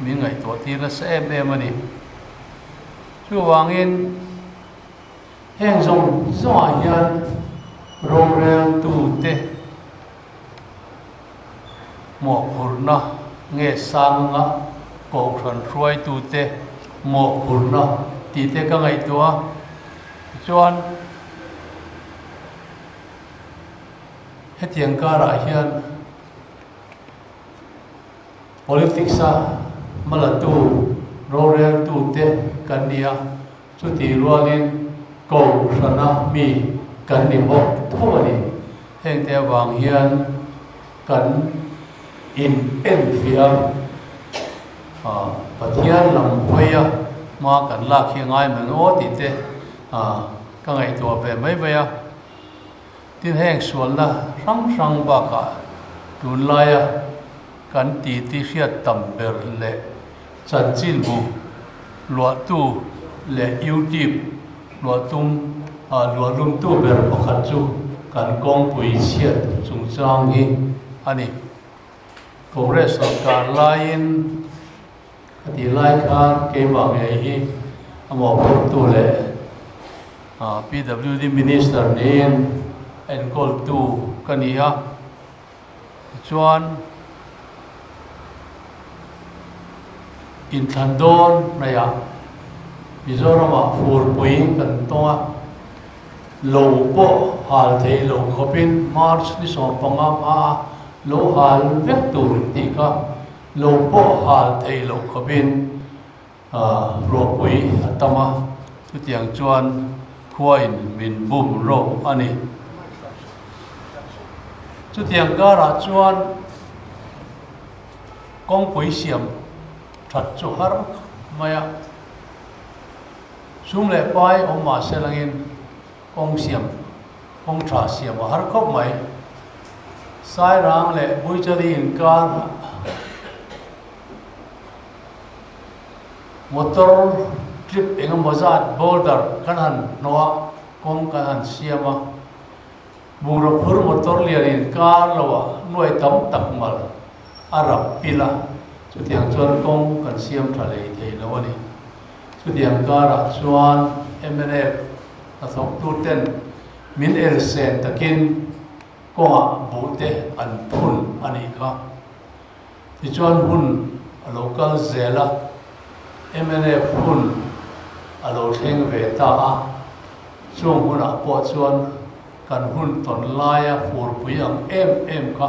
mi ngai to ti na se em ani chu wangin heng zong zo hian rorel tu te mo khurna nge sang nga ko khran roi tu te mo khurna ti te ka ngai tua chuan hetiang ka ra hian politics a malatu rorel tu te kania chu ti rualin ko khana mi kan ni bok thawani heng te wang hian kan in fiam pathian lam hoya ma kan la khi ngai ma ngo ti te ka ngai to ve mai ve ya tin heng sual na sang ba ka tun la ya kan ti hriat tam ber le chan chin bu lo tu le youtube lo lum tu ber pakhat chu kan kong pui chiat chung chang hi ani Congress sarkar lain ti lai khan ke ba nge hi amo por tu le PWD minister nen en kol tu kania chuan in thandon naya Mizoram for pui kan tonga lo po hal thei lo khopin march ni som panga ma lo hal vek tur ti ka lo po hal thei lo khopin ro pui atama chu tiang chuan khuain min bum ro ani chu tiang gara chuan kong pui siam that chu har maya sum le pai om ma selangin kong siam kong tha siam har khop mai sai rang le bui chari in kan motor trip engam bazat boulder kanan noa kong kanan siama bura phur motor liarin kar lawa noi tam tak mal arab pila chu tiang chuan kong kan siam thalei thei lawani chu tiang kara chuan MNF a thok tu ten min el sen takin konga bute an phun ani kha ti chuan hun a local zela MNF hun a lo thleng ve ta a chung huna po chuan kan hun ton laia fur pui ang em kha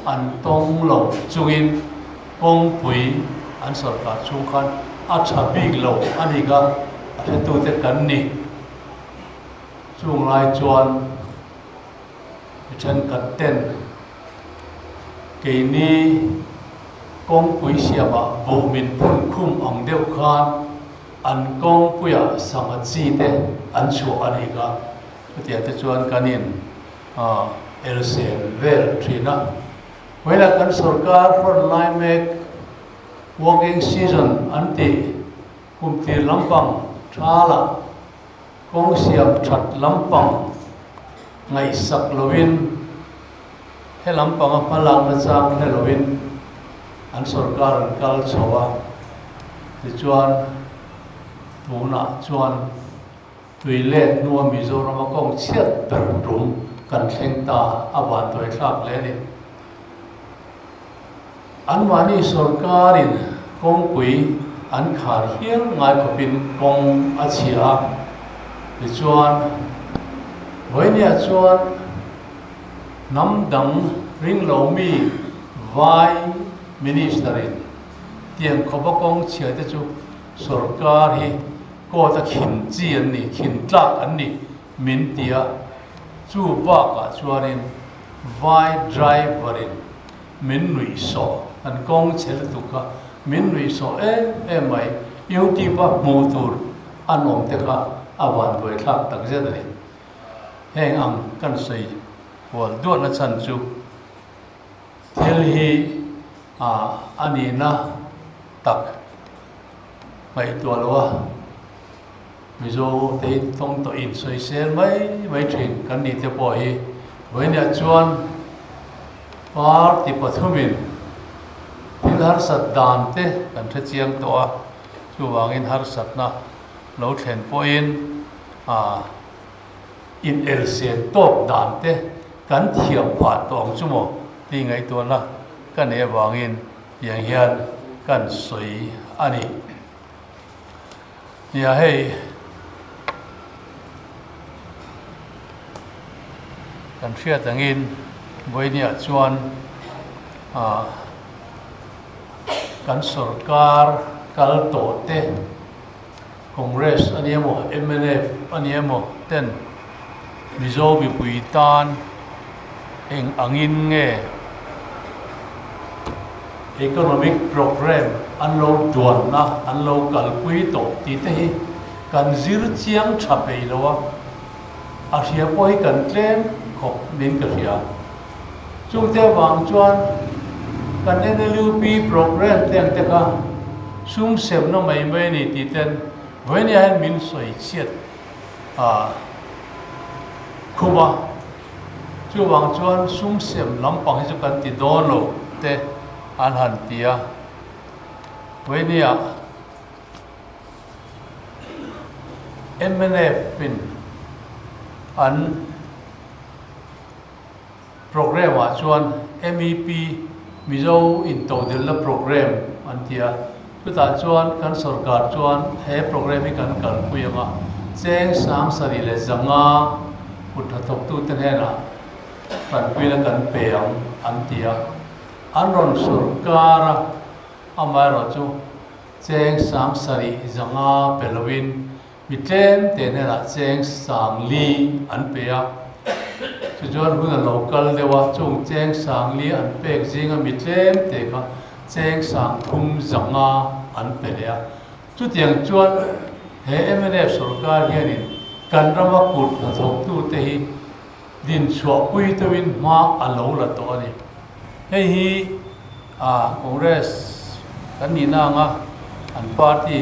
an tong lo chungin kong pui an sarkar chung khan a thabik lo ani ga he tu te kan ni chung lai chuan chen kat ten ke ni kong pui siama bo min phun khum ang deuh khan an kong puya sama chi te an chu ani ga tia te chuan kanin elsen vel trina wela kan sarkar for line make working season anti kumti lampang thala kong siam that lampang ngai sak lovin he lampang a palang na chang he lovin an sarkar an kal chawa ti chuan tuna chuan toilet nuwa Mizoram a kong chiat per rum kan thleng ta awan toi thlak le ni an mani sarkarin kong pui an khar hial ngai khopin kong a chia ti chuan voinia chuan nam dang ring lo mi vai ministerin tiang khopa kong chia te chu sarkar hi ko ta khin chi an ni khin tlak an ni min tia chu ba ka chuanin vai driverin min nui so an kong chel tu ka min nui so mai yuti ba motor anom te ka awan boi thak tak je da ni heng ang kan sei wal do na chan chu thel hi ani na tak mai to lo Mizo te tong to in soi sel mai thin kan ni te po hi voinia chuan par ti pathumin in har sat dan te kan the chiang to a chu wangin har sat na lo thlen po in in el sen top dan te kan thiam phat tong chumo ti ngai to na kan e wangin yang hian kan soi ani ya hei kan thia tangin voinia chuan kan sarkar kal to te congress aniamo MNF aniamo ten mizo bi puitan eng angin nge economic program anlo duan na anlo kal pui to ti te hi kan zir chiang thapei lowa a hria poi kan tlen khop min ka hria chung te wang chuan kan NLUP program teng te ka sum sem no mai ni ti ten voinia han min soi chiat khuma chu wang chuan sum sem lampang hi chu kan ti don lo te an han tia voinia MNF in an program a chuan MEP Mizo in to dil la program an tia puta chuan kan sarkar chuan he program hi kan kal puyanga cheng sang sari le zanga utha thok tu ten hena kan puila kan peang an tia anron sarkara amaro chu cheng sang sari zanga pelowin mitlem ten hena cheng sang li an pea chu chuan huna local dewa chung cheng sang li an pek zinga mitlem te ka cheng sang thum zanga an pelea chu tiang chuan he MNF sarkar hianin kan rama kut na thok tu te hi din chua pui tawin ma alo la to ani hei hi congress kan ni na nga an party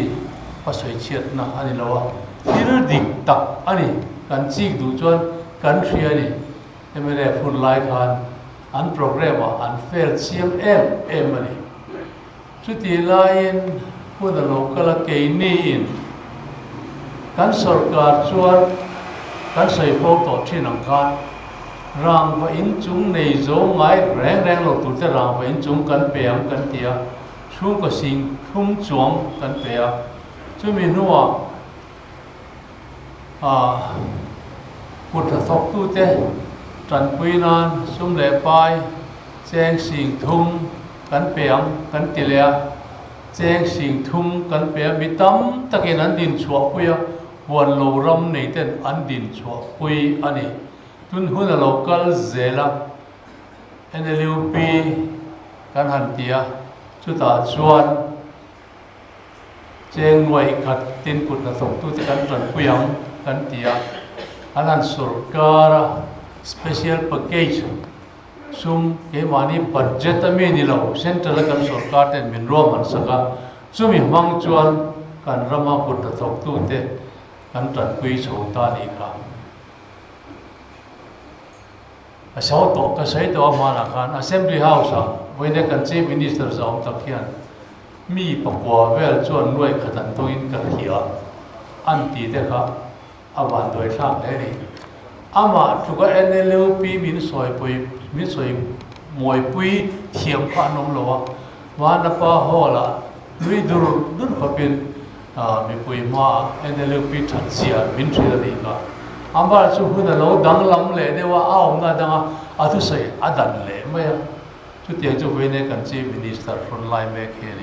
pasoi chiat na ani lawa thil dik tak ani kan chik du chuan kan thria ni MNF hun lai khan an program an fail chiam em ani chu ti lain hun a local ke ni in kan sarkar chuan kan sei pho to thin ang khan rang va in chung nei zo ngai reng lo tu te rang va in chung kan peam kan tia chu ko sing thum chuang kan pea chu mi nuwa กุศลทบตู้เตจันปุยนานซุ่มเหล่ปายแจ้งสิ่งทุ่มกันเปียงกันติเลียแจ้งสิ่งทุ่มกันเปียมีตั้มตะเกียนอันดินชัวปุยวันโลรำในเต้นอันดินชัวปุยอันนี้ทุนหุ่นโลกัลเซล่าเอ็นเอลปีกันหันเตียชุดตาชวนเจงหน่วยขัดตินกุศลทบตู้ที่กันจันปุยกันเตียอันนั้นสุรการะ special package ซุ่มเกี่ยวกับนี้บัตเจ็ตมีนี่เราเซ็นทรัลกันสุรการเต็นมินรวมมันสักซุ่มมังจวนกันรำมากุศลทบตู้เตกันจันปุยโฉตานีครับอาชาวโตก็ใช้ตัวมาละกัน Assembly House วันนี้กัน Chief Minister จะออกตะเคียนมีประกอบเวลจวนด้วยขนาดตัวอินกันเหียอันตีเด็กครับอาวันโดยทางได้เลยอามาทุกอันนี้เลี้ยวปีมินสวยปุยมินสวยมวยปุยเทียมข้านมลัววันนับป้าหัวละลุยดูเขาเป็นมีปุยมาอันนี้เลี้ยวปีทัดเสียมินทรีย์นี่ก็อามาสุขุนเราดังลำเลยเดี๋ยวว่าเอาหน้าดังอาทุสัยอาดันเลยไม่ชุดเดียวจะเว้นในกันจีมินิสเตอร์ฟรอนไลน์แม่เขียน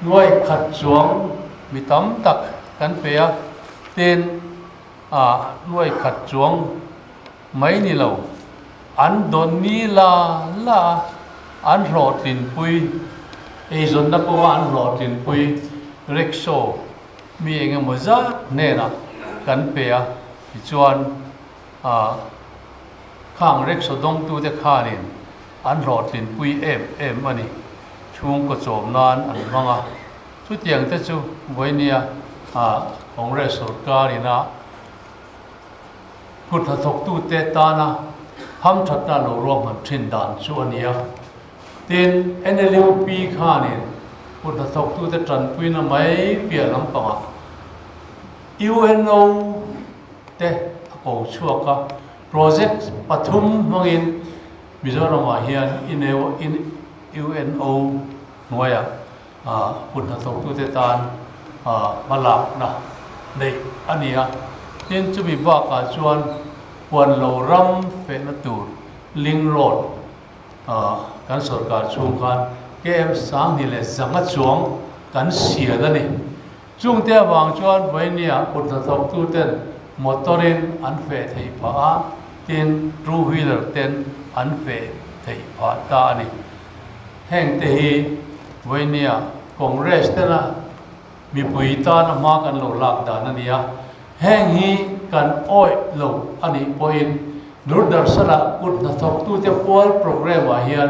หน่วยขัดจวงมีตั้มตักกันเปียเต้นหน่วยขัดจวงไม่นี่เราอันโดนนี่ละอันรอดลินปุยไอ้ส่วนนักว่าอันรอดลินปุยเร็กโซมีเองมั้งจ้าเนี่ยนะกันเปียจวนข้างเร็กโซดงตัวเด็กข้านี่อันรอดลินปุยเอ็มอันนี้ช่วงก็จบนานอันมังชุดอย่างที่จู่วันนี้ของเรศการีนะกุศลทบตู้เตตานะห้ามชัดนาโลรวมมันทิ้งด่านชวนนี้ทีนเอ็นเอลิวปีข้านี่กุศลทบตู้เตจันปุยนะไม่เปลี่ยนลำปังUNO เตะกูชัวร์ก็โปรเจกต์ปฐุมมังอินมิจฉาเรามาเฮียนUNO หน่วยกุศลทบตู้เตตานมาหลับนะในอันนี้ที่จะมีบอกการชวนวันโลรัมเฟนตูร์ลิงโรดการสอดการชวนกันเกมสังนี่แหละสังกัดช่วงการเสียกันนี่จุงเทียบางชวนไว้เนี่ยกุศลทบตู้เต้นมอเตอร์เรนอันเฟทให้พาเต้นรูวิลเต้นอันเฟทให้พาตานี่แห่งเตหีไว้เนี่ยคอนเกรสเต้นนะมีปุยตานมากันโลลักดานันเนี่ยแห่งฮีกันอ้อยโลอันนี้พออินดูดร์สละกุศลทบตู้เจ้าพอลโปรแกรมว่าเฮียน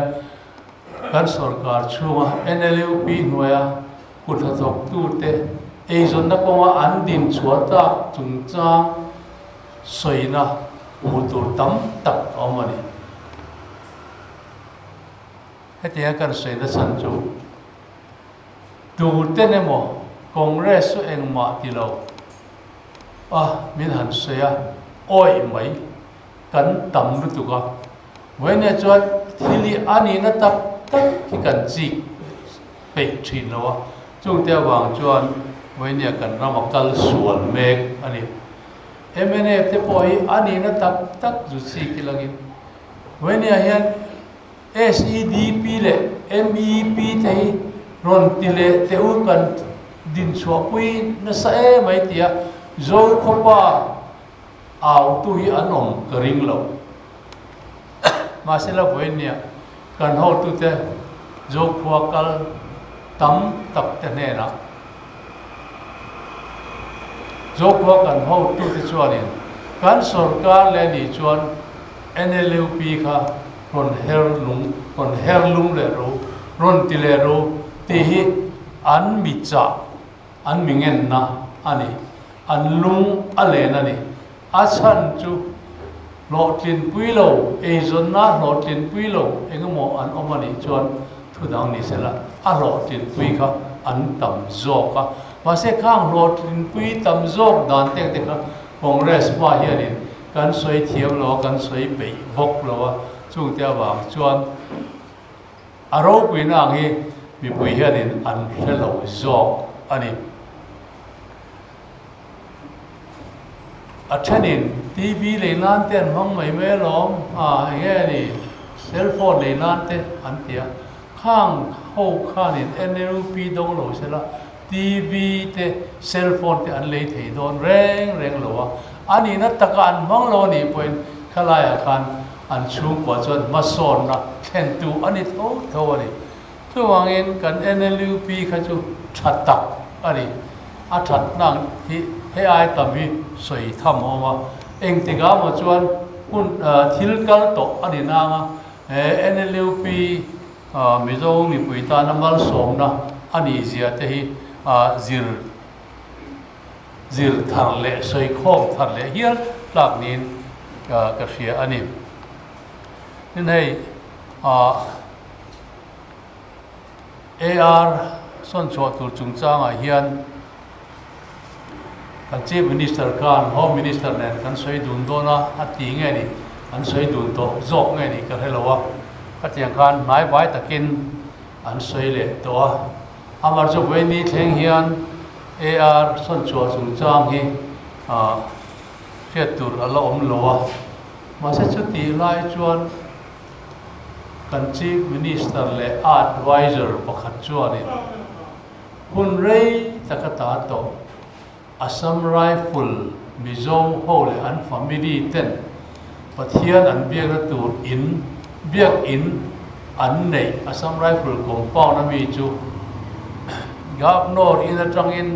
กันสอดการช่วงNLPหน่วยกุศลทบตู้เตไอ้ส่วนนักว่าอันดินชัวตาจุงจ้าสวยนะมุตุตั้มตักเอามานี่ให้เทียกันสวยนะสันจูดูเต้นเนี่ยมั้งคอนเกรสเองมาที่เรามินหันเสียอ้อยไหมกันต่ำรู้ตัวเว้นเนี่ยจวนที่ลีอันนี้นะตักที่กันจีเป็ดชินแล้วจุงเดียววางจวนเว้นเนี่ยกันเรามากัลส่วนเมกอันนี้MNF ที่พอยอันนี้นะตักจุดสี่กิโลกินเว้นเนี่ยเห็น SEDP เลย MEP ที่รอนติเลเที่ยวกันดินชัวปุยนั่นใช่ไหมเตียโจขบ้าเอาตุยอันนงกระริงเรามาเสร็จแล้วเว้นเนี่ยกันหัวตุเตโจขวากัลตั้มตักเตเนี่ยนะโจขวากันหัวตุเตชวนนี่การสรการเลนี่ชวน NLP ค่ะรอนเฮร์ลุงเลยรู้รอนติเลรู้ที่อันมิจ่าอันมิเงินนะอันนี้อันลุงอะไรนั่นนี่อาชันจูโหลดลินปุยโลเอจนน่าโหลดลินปุยโลเองก็มองอันอมันนี่จวนทุดังนี่เสร็จละโหลดลินปุยค่ะอันต่ำโจค่ะมาเสกข้างโหลดลินปุยต่ำโจกด่านเต็กค่ะคงเรสมาเฮียนี่กันสวยเทียมโลกันสวยไปบกโลช่วงเที่ยวบางจวนอารมณ์ปุยนางฮีมีปุยเฮียนี่อันเทโลโจอันนี้อันนี้ TV เลยนั่นเต้นห้องไม่แม่ล้อมแง่นี่เซลโฟนเลยนั่นเต้นอันเดียข้างเข้าข้างนี่ NLP ดงโหลเสร็จแล้ว TV เต้เซลโฟนเต้อันเลยถี่โดนแรงหลัวอันนี้นัตการห้องเรานี่เป็นขลายอาคารอันสูงกว่าจนมาสอนนะแทนตัวอันนี้เท่านี่คือว่าเงินกัน NLP เขาจะชัดตักอันนี้อาชัดนั่งที่ให้อายตามีสวยทำออกมาเองติกามาชวนคุณทิลกัลโตอันนี้นะNLP มิโซมีปุยตานามัลสมนะอันนี้เสียที่จิรทารเล่สวยโคมทารเล่เฮียหลักนี้ก็เสียอันนี้นี่ให้AR ส่วนชัวตัวจุงจ้างเฮียนกันชีฟมินิสเตอร์กันโฮมมินิสเตอร์เนี่ยกันสวยดุนโดนะอัติงไงนี่อันสวยดุนโตจอกไงนี่ก็ให้เราว่าก็เตียงกันหมายไว้ตะกินอันสวยเลยตัวอามาจะเวนี้เทียงเฮียน AR ส่วนชัวจุงจ้างที่เทียตุรอารมณ์ลัวมาเสจุตีไล่จวนกันชีฟมินิสเตอร์และอาร์ดไวเซอร์ประคัตจวนนี่คุณเรย์ตะกตาโตAssam Rifle มิโซโฮเลอันฟามิลี่เต้นปะเทียนอันเบียกตูดอินเบียกอินอันไหน Assam Rifle กงเป้านะมีจูกับโนร์อินจังอิน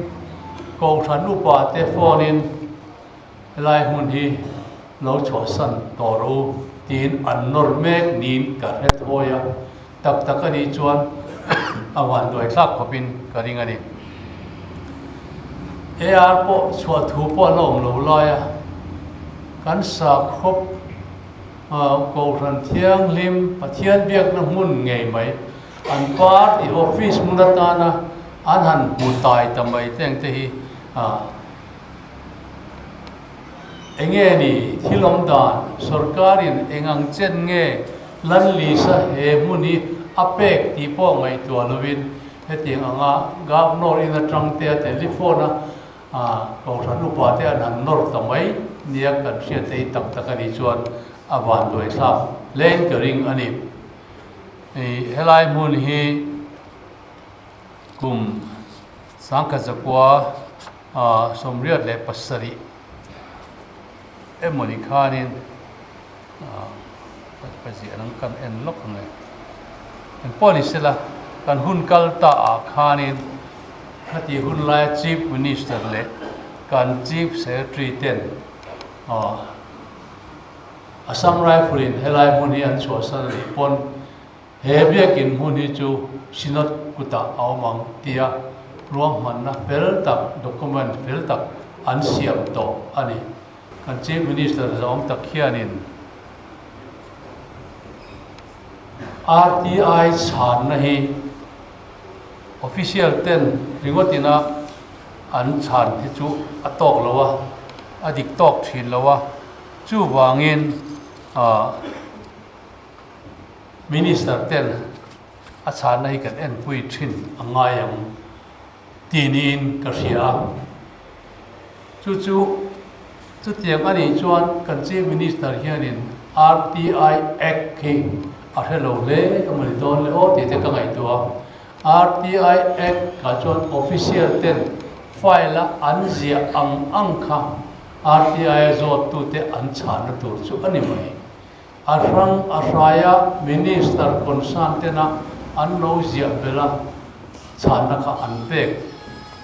กองทันอุปาเตฟอนินลายหุ่นที่เราชอสันต่อรู้ตีนอันนอร์เมกนินกัดเฮตโฮยาตักกันดีจวนอวันโดยทักขบินกันดิงันนี่AR พอชัวถูพอลงลอยกันสักครบกูรันเทียงลิมปะเทียนเบียกน้ำมุนไงไหมอันปาร์ที่ออฟฟิศมุนตานะอันหันหูตายทำไมแต่งที่เองนี่ที่ลมดานสุรการินเองอังเจนเงลันลิซาเฮมุนีอเปกที่พ่อไงตัวลวินเฮติงอ่ะกับโนรินตรังเตียเทลิโฟนะกองทัพอุปถัมภ์อันนั้นนอร์ทำไมเนี่ยกันเสียที่ตักกันดีชวนอาวันโดยทับเล่นกระริงอันนี้เฮลัยมุนฮีกลุ่มสังกัดจักรวาสมเรียดและปัสสริมุนิคานินไปเสียนังกันเอ็นล็อกไงเอ็นป้อนิสละกันหุ่นกัลตาอาคานินฮัตหุ่นไล่ชีฟมินิสเตอร์เล่กันชีฟเซคเรตรีเต็นอาสัมไรฟ์ลินเฮลัยมุนีอันชัวสันริปอนเฮเบียกินมุนีจูสินัดกุตาเอามังเตียรวมมันนะเฟลตักด็อกิเมนต์เฟลตักอันเสียมโตอันนี้กันชีฟมินิสเตอร์จะอมตักเขียนิน RTI สารนะฮี official เต้นริงว่าตินะอันสารที่จูอัตตอกแล้ววะอดิกตอกถินแล้ววะจูวางเงินมินิสเตอร์เต้นอาสารในกันเอ็นปุยถินอ่างยังตีนินกระเสียจูเตียงอันนี้ชวนกันจีมินิสเตอร์เฮียนิน RTI Act ที่อาเทโลเล่อเมริกาเล่โอที่เทกังไงตัว RTI Act กับชวน official เต้นไฟละอันเสียอังค่ะ RTI จดตัวเตอันชานะตัวจูอันนี้ไหมอารังอาชายามินิสเตอร์คอนซันเตนะอันโนเสียเบลาชานะค่ะอันเบก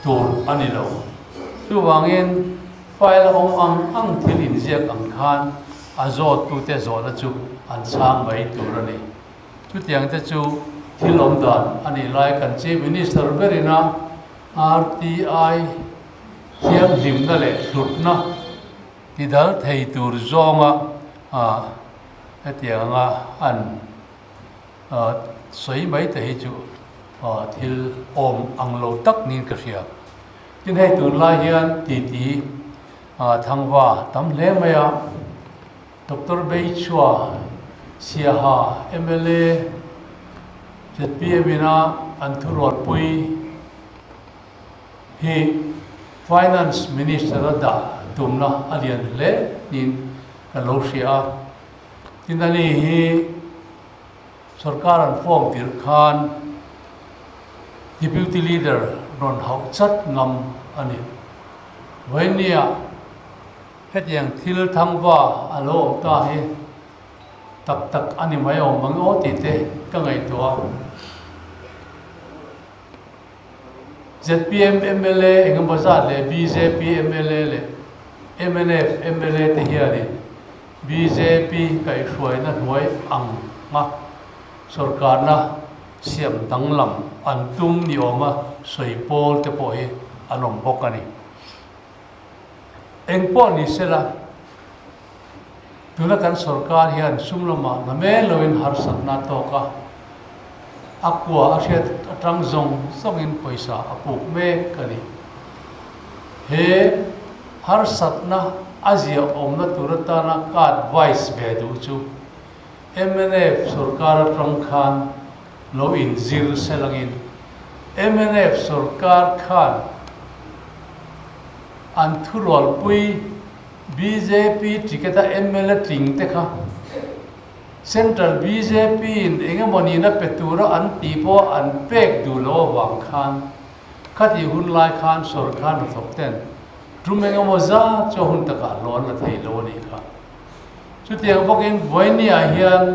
ตัวอันนี้เราชูวางเงินไฟละอังที่ลินเสียอังคารอาจดตัวเตจดละจูอันช่างไว้ตัวนี้ชุดอย่างเตจูที่ลมดานอันนี้ไล่กันจีมินิสเตอร์เบรินา RTI เขียนริมนั่นแหละหลุดนะที่ดัลไทยตัวจงให้เตียงอันสวยไหมแต่ให้จูที่อมอังโลตักนินกระเสียจึงให้ตัวลายยันตีทางว่าตำเล่ไม่อะดร.เบย์ชัวเสียหา MLA จัดปีบินาอันทุรดปุยฮี Finance Minister ดา tum na alian le nin kan lo ria tin ani hi sarkar an form tir khan deputy leader ron hau chat ngam ani vainia het yang thil thangwa alo ta hi tak tak ani mai om mang o ti te ka ngai to ZPM MLA engam bazar le BJP MLA le MNF MLA te hiari BJP kai hruai na hnuai ang ma sarkar na siam danglam antum ni oma soipol te poi anom bokani engpo ni sela tuna kan sarkar hian sumlama na me loin har satna to ka akwa ashet atang zong songin paisa apuk me kani he har satna azia omna turata na ka advice be du chu MNF sarkar atang khan lo in zir selangin MNF sarkar khan anthurol pui BJP tiketa MLA ting te kha Central BJP in engemoni na petura an tipo an pek du lo wang khan khati hun lai khan sarkar na thokten rumengamo za cho hun taka lon la thei lo ni kha chutiang bokin voinia hian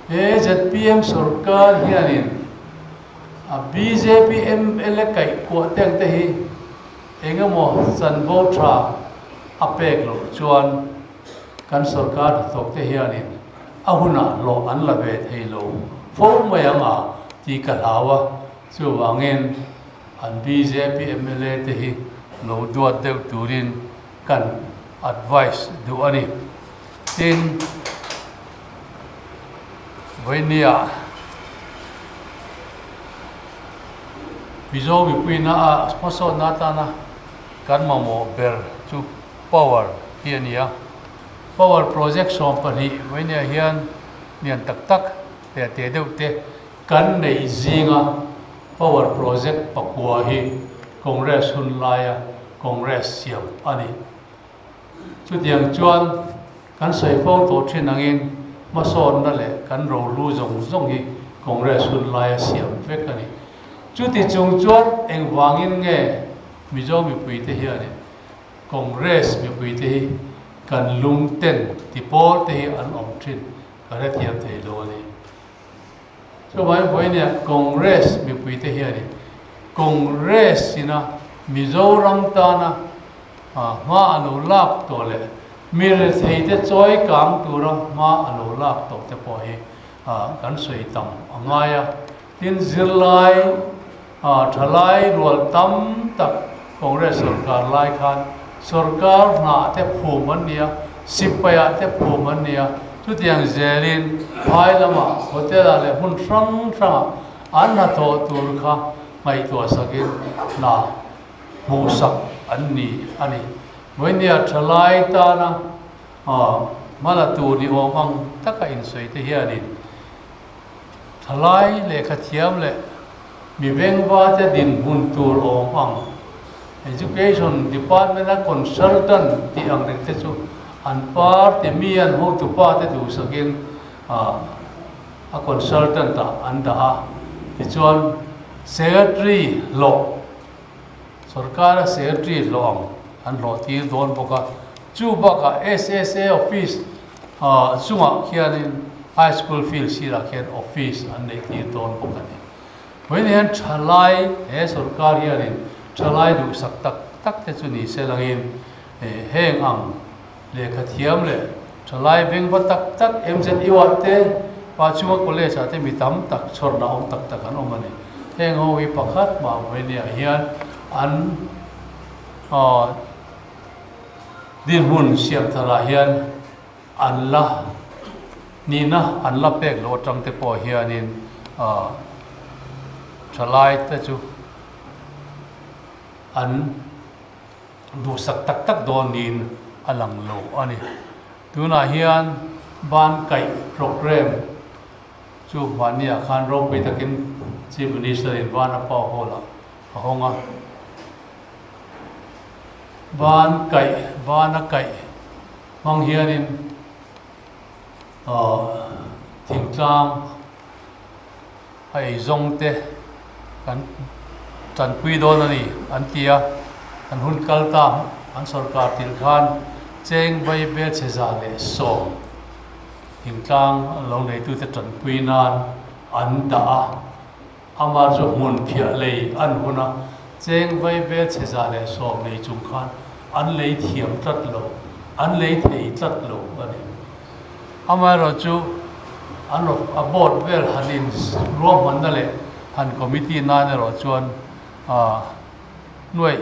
he ZPM sarkar hianin BJP MLA kai ko teng te hi engamo sanvo tra apek lo chuan kan sarkar thokte hianin ahuna lo an la ve thei lo form mayanga ti kalawa chu wangin an BJP MLA te hi lo duat deu turin kan advice du ani tin voinia bizo bi puina a sponsor natana kan mamo ber chu power hiania power project som pani voinia hian nian tak tak te deu te kan nei zinga power project pakua hi congress hun laia congress siam ani chu tiang chuan kan sei phong to thin angin ma son na le kan ro lu zong zong hi congress hun laia siam vek ani chu ti chung chuan eng wangin nge mizo mi pui te hi ani congress mi pui te hi kan lung ten ti pol te hi an om thin ka re thiam thei lo ani so mai voinia congress mi pui te hi ani congress ina mizoram ta na ma anu lak to le mir thei te choi kam tura ma anu lak to te po hi kan soi tam angaya tin zirlai thalai rol tam tak congress sarkar lai khan sarkar na te phuman nia sipaya te phuman nia chu tiang zelin phai lama hotel ale hun sang sang an na to tur kha mai to sakin na musak anni ani voinia thalai ta na mala tu ni omang taka in soi te hianin thalai le khathiam le mi vengwa te din hun tur omang education department a consultant ti ang te chu an par te mi an ho tu pa te du sakin a consultant ta an da ti chuan secretary lo sarkar secretary lo an lo ti don boka chu baka SSA office sunga khianin high school field sira khian office an nei ti don boka ni when han thalai he sarkar hianin thalai du sak tak tak te chu ni selangin heng ang le khathiam le thalai beng ba tak tak MZE wa te pa chuma college ate mi tam tak chor na om tak tak an om ani heng ho wi pakhat ma voinia hian an din hun siam thala hian an la ni na an la pek lo tang te po hianin thalai te chu an du sak tak tak don nin alang lo ani tuna hian ban kai program chu wania khan ro pe takin chief minister in wana pa hola honga van kai mang hian in thing tlang ai zong te kan chan pui don ani an tia an hun kal ta an sarkar til khan cheng bai be cheza le so thing tlang lo nei tu te chan pui nan an da ama zo mun phia le an huna cheng bai be cheza le so nei chung khan an lei thiam tat lo an lei thei tat lo ani ama ro chu an ro abot vel hanin rom man da le han committee na ne ro chuan nuai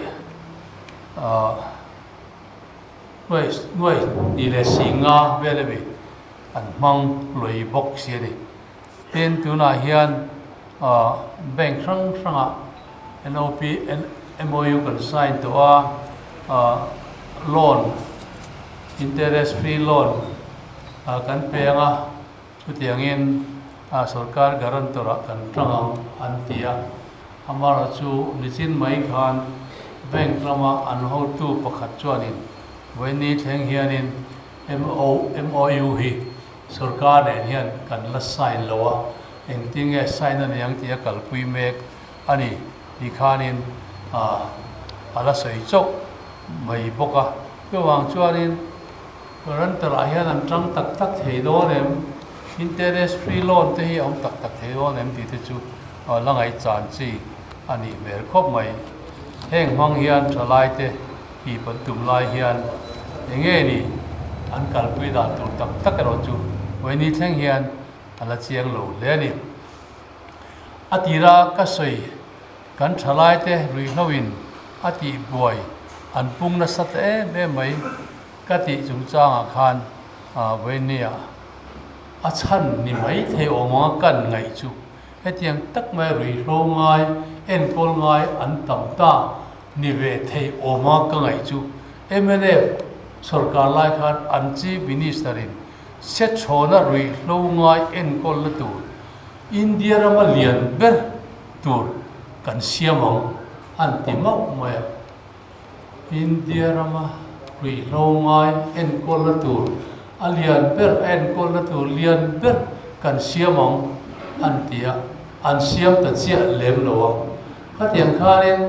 ni le singa vele bi an mang loi bok sia ni ten tu na hian bank rang NOP MOU kan sign to loan interest free loan kan penga chu tiangin sarkar guarantor kan tanga an tia amara chu nichin mai khan bank lama an ho tu pakhat chuanin voini thleng hianin MOU hi sarkar ne hian kan la sign lowa engting e sign an yang tia kalpui mek ani hi khanin ala sei chok mai boka ke wang chuanin guarantor hian an tang tak tak thei do nem interest free loan te hi om tak tak thei do nem ti te chu langai chan chi ani mer khop mai heng mang hian thalai te hi pan tum lai hian enge ni an kalpui da tur tak tak ro chu voini thleng hian ala chiang lo le ni atira ka soi kan thalai te rui hloin ati boy an pung na sat e be mai kati chung changa khan voinia a chan ni mai the oma kan ngai chu hetiang tak mai rui hlo ngai en pol ngai an tam ta ni ve the oma ka ngai chu MNF sarkar lai khan an chi ministerin se chona rui hlo ngai en kol la tu India rama lian ber tur kan siamang an timau mai India rama rui hlo ngai en kol la tur alian ber en kol la tur lian ber kan siamang an tia an siam ta chia lem lo ka tiang khanin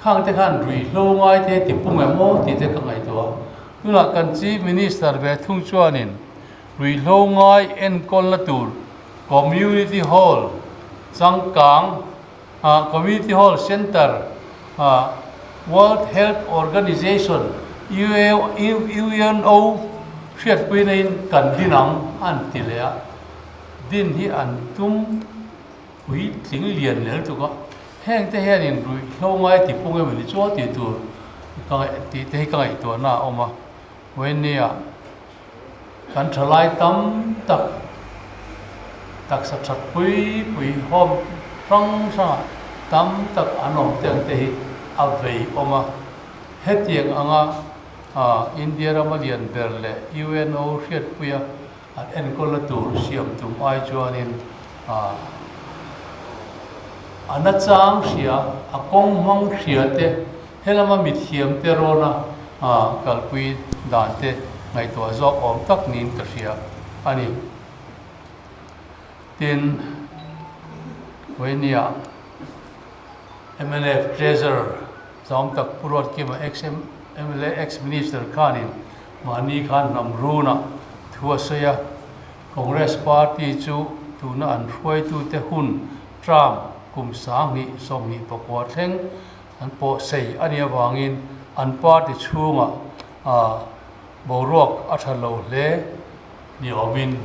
khang te khan rui hlo ngai te ti pung mo ti te ka ngai to tula kan chi minister ve thung chuanin rui hlo ngai en kol la tur community hall changkang community hall center World Health Organization UNO khiat puinin kan dinang an tilea din hi an tum hui tling lian lel tu ka heng te hianin rui hlo ngai ti punge mani chu ti tur ka ti te ka ngai to na oma wenia kan thalai tam tak sa chat pui hom rang sa tam tak anom teng te hi avei oma hetiang anga India ramalian berle UNO khiat puya at en kolatur siam tum ai chuanin anachang sia akong mang sia te helama mithiam te rona kalpui dan te ngai to zo om tak nin ka sia ani tin wenia MNF treasurer zom tak purot ki ma MLA ex-minister khanin mani khan namruna thua soya Congress party chu tuna an hruai tu te hun Trump kum sang ni som ni pakwa thleng an po sei ania wangin an party chunga borok athalo le ni omin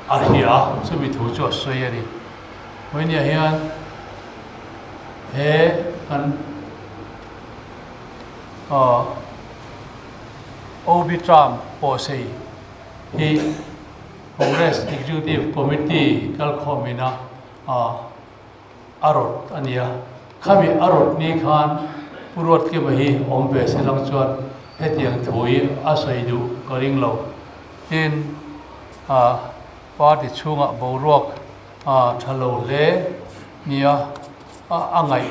ahia chumi thu chu soya ni moinia hian he kan Obi Trump po sei hi Congress Executive Committee kal khomina arot ania khami arot ni khan purot ke mahi ombe selang chuan hetiang thui asoi du koring lo tin party chunga borok thalo le nia angai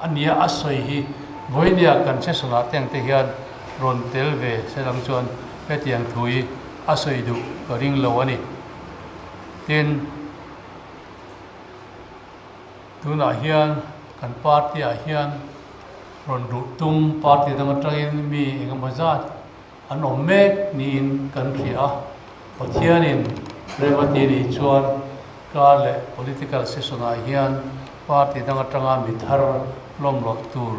ania asoi hi voi nia kan se sona teng te hian ron tel ve se lang chuan he tiang thui a soi du ka ring lo ani tin tuna hian kan party a hian ron du tum party dang atangin mi engamazat an omek nin kan ria pathianin rewati ni chuan ka le political session a hian party dang atanga mi thar lom lo tur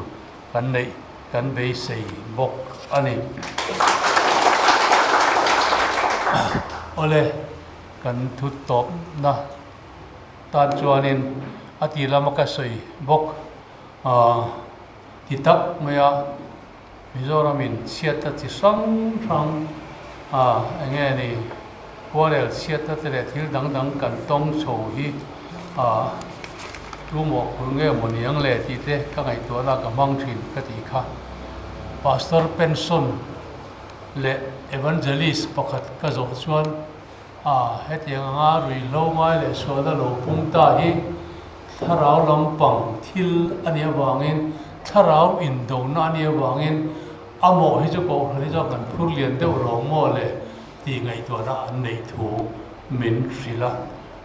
kan nei kan be sei bok ani ole kan thu top na tan chuanin ati lama ka sei bok kitab maya Mizoramin siata chi sang enge ni Warel siata te thil dang kan tong chho hi tu mo khunge moniang le ti te ka ngai to la ka mang thin ka ti kha pastor pension le evangelist pakhat ka zo chuan hetiang nga rui lo mai le so da lo pum ta hi tharau lampang thil ania wangin tharau in do na ania wangin amo hi chu ko hri jo kan phur lian de ro mo le ti ngai to na an nei thu min rila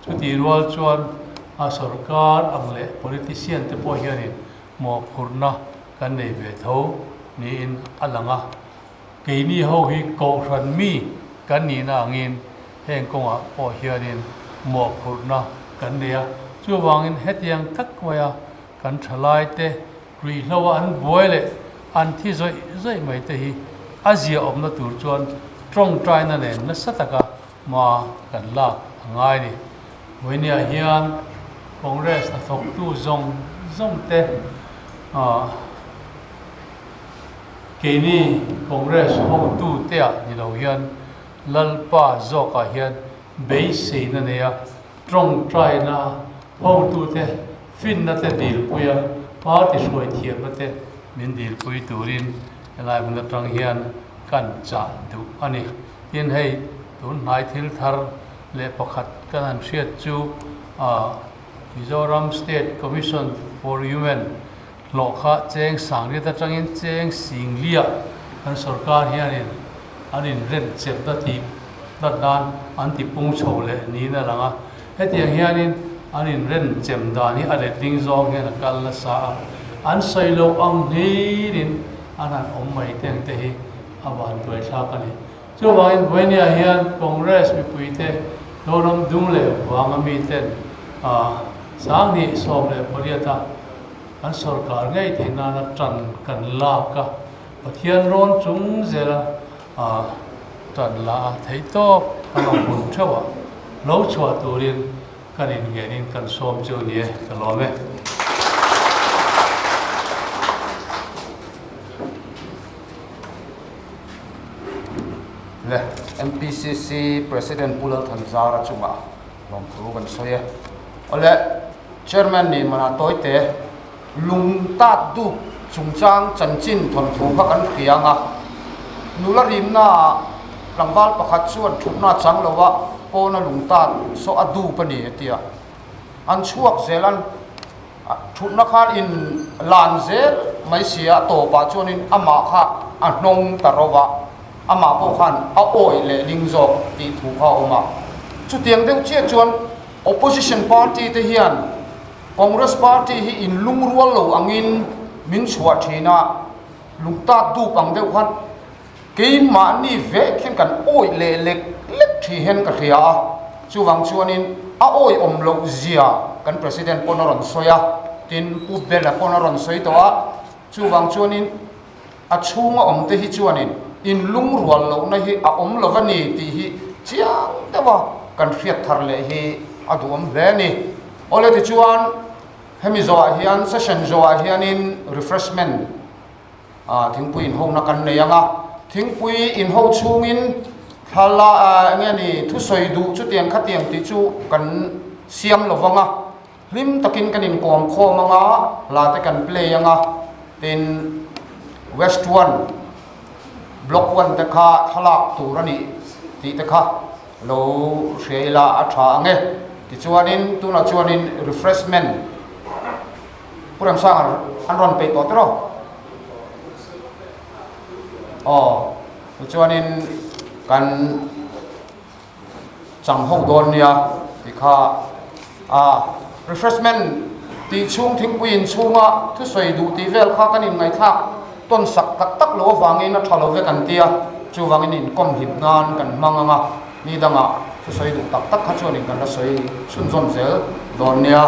chu ti rual chuan a sarkar ang le politician te po hianin mo phurna kan nei ve tho ni in alanga keini ho hi ko ran mi kan ni na angin heng konga po hianin mo phurna kan nia chu wangin hetiang tak waya kan thalai te ri hlowa an boile an thi zoi mai te hi azia omna tur chuan trong trai na ne na sataka ma kan la ngai ni moinia hian congress na thok tu zong te keini congress ho tu te a ni lo hian lalpa zoka hian be sei na ne ya trong trai na ho tu te fin na te dil puya party soi thiam na te min dil pui turin elai mun tang hian kan cha du ani tin hei tun nai thil thar le pakhat kan an hriat chu Mizoram State Commission for Human lo kha cheng sang ri ta tangin cheng sing lia kan sarkar hianin anin ren chep da ti da dan an ti pung chho le ni na langa hetiang hianin anin ren chem da ni ale ding zong hian kal na sa an sailo ang nirin anan mai teng te hi awan toi tha ka ni chu wain voinia hian congress mi puite doram dung le wanga mi ten sang ni som le poriata an sarkar ngai theina na tran kan la ka pathian ron chung zela tran la thei to an hun thawa lo chwa turin kanin genin kan som chu ni ka lo me le MPCC President Pulal Thanzara chunga lom thu kan soye ole chairman ni mana toite lung ta du chungchang chanchin thon thu kha kan khianga nularim na langwal pakhat chuan thupna chang lowa pona lung ta so adu pani atia an chuak zelan thupna kha in lan zel mai sia to pa chuan in ama kha anong tarowa ama po khan a oi le lingzo ti thu kha oma chu tiang deuh chia chuan opposition party te hian congress party hi in lungrual lo angin min chhuat thina lungta du pang deuh khan kein ma ni ve khen kan oi le lek thi hen ka ria chu wang chuanin a oi om lo zia kan president ponoron soya tin pu bela ponoron soi to a chu wang chuanin a chunga om te hi chuanin in lung rual lo na hi a om lo vani ti hi chiang tawa kan hriat thar le hi aduam hle ni ole ti chuan hemi zo hian session zo hian in refreshment thingpui in ho na kan nei anga thingpui in ho chungin thala nge ni thu soi du chu tiang kha tiang ti chu kan siam lo wanga lim takin kanin kom khom anga la te kan play anga tin west 1 block 1 te kha thalak turani ti te kha lo shela atha ange ti chuanin tuna chuanin refreshment puram sang an ron pe to tro chuan in kan chang ho don nia ti kha refreshment ti chung thing queen chunga thu soi du ti vel kha kan in ngai thak ton sak tak tak lo wangin a thalo ve kan tia chu wangin in kom hip ngan kan manganga ni danga thu soi du tak tak kha chuan in kan la soi chun zon zel don nia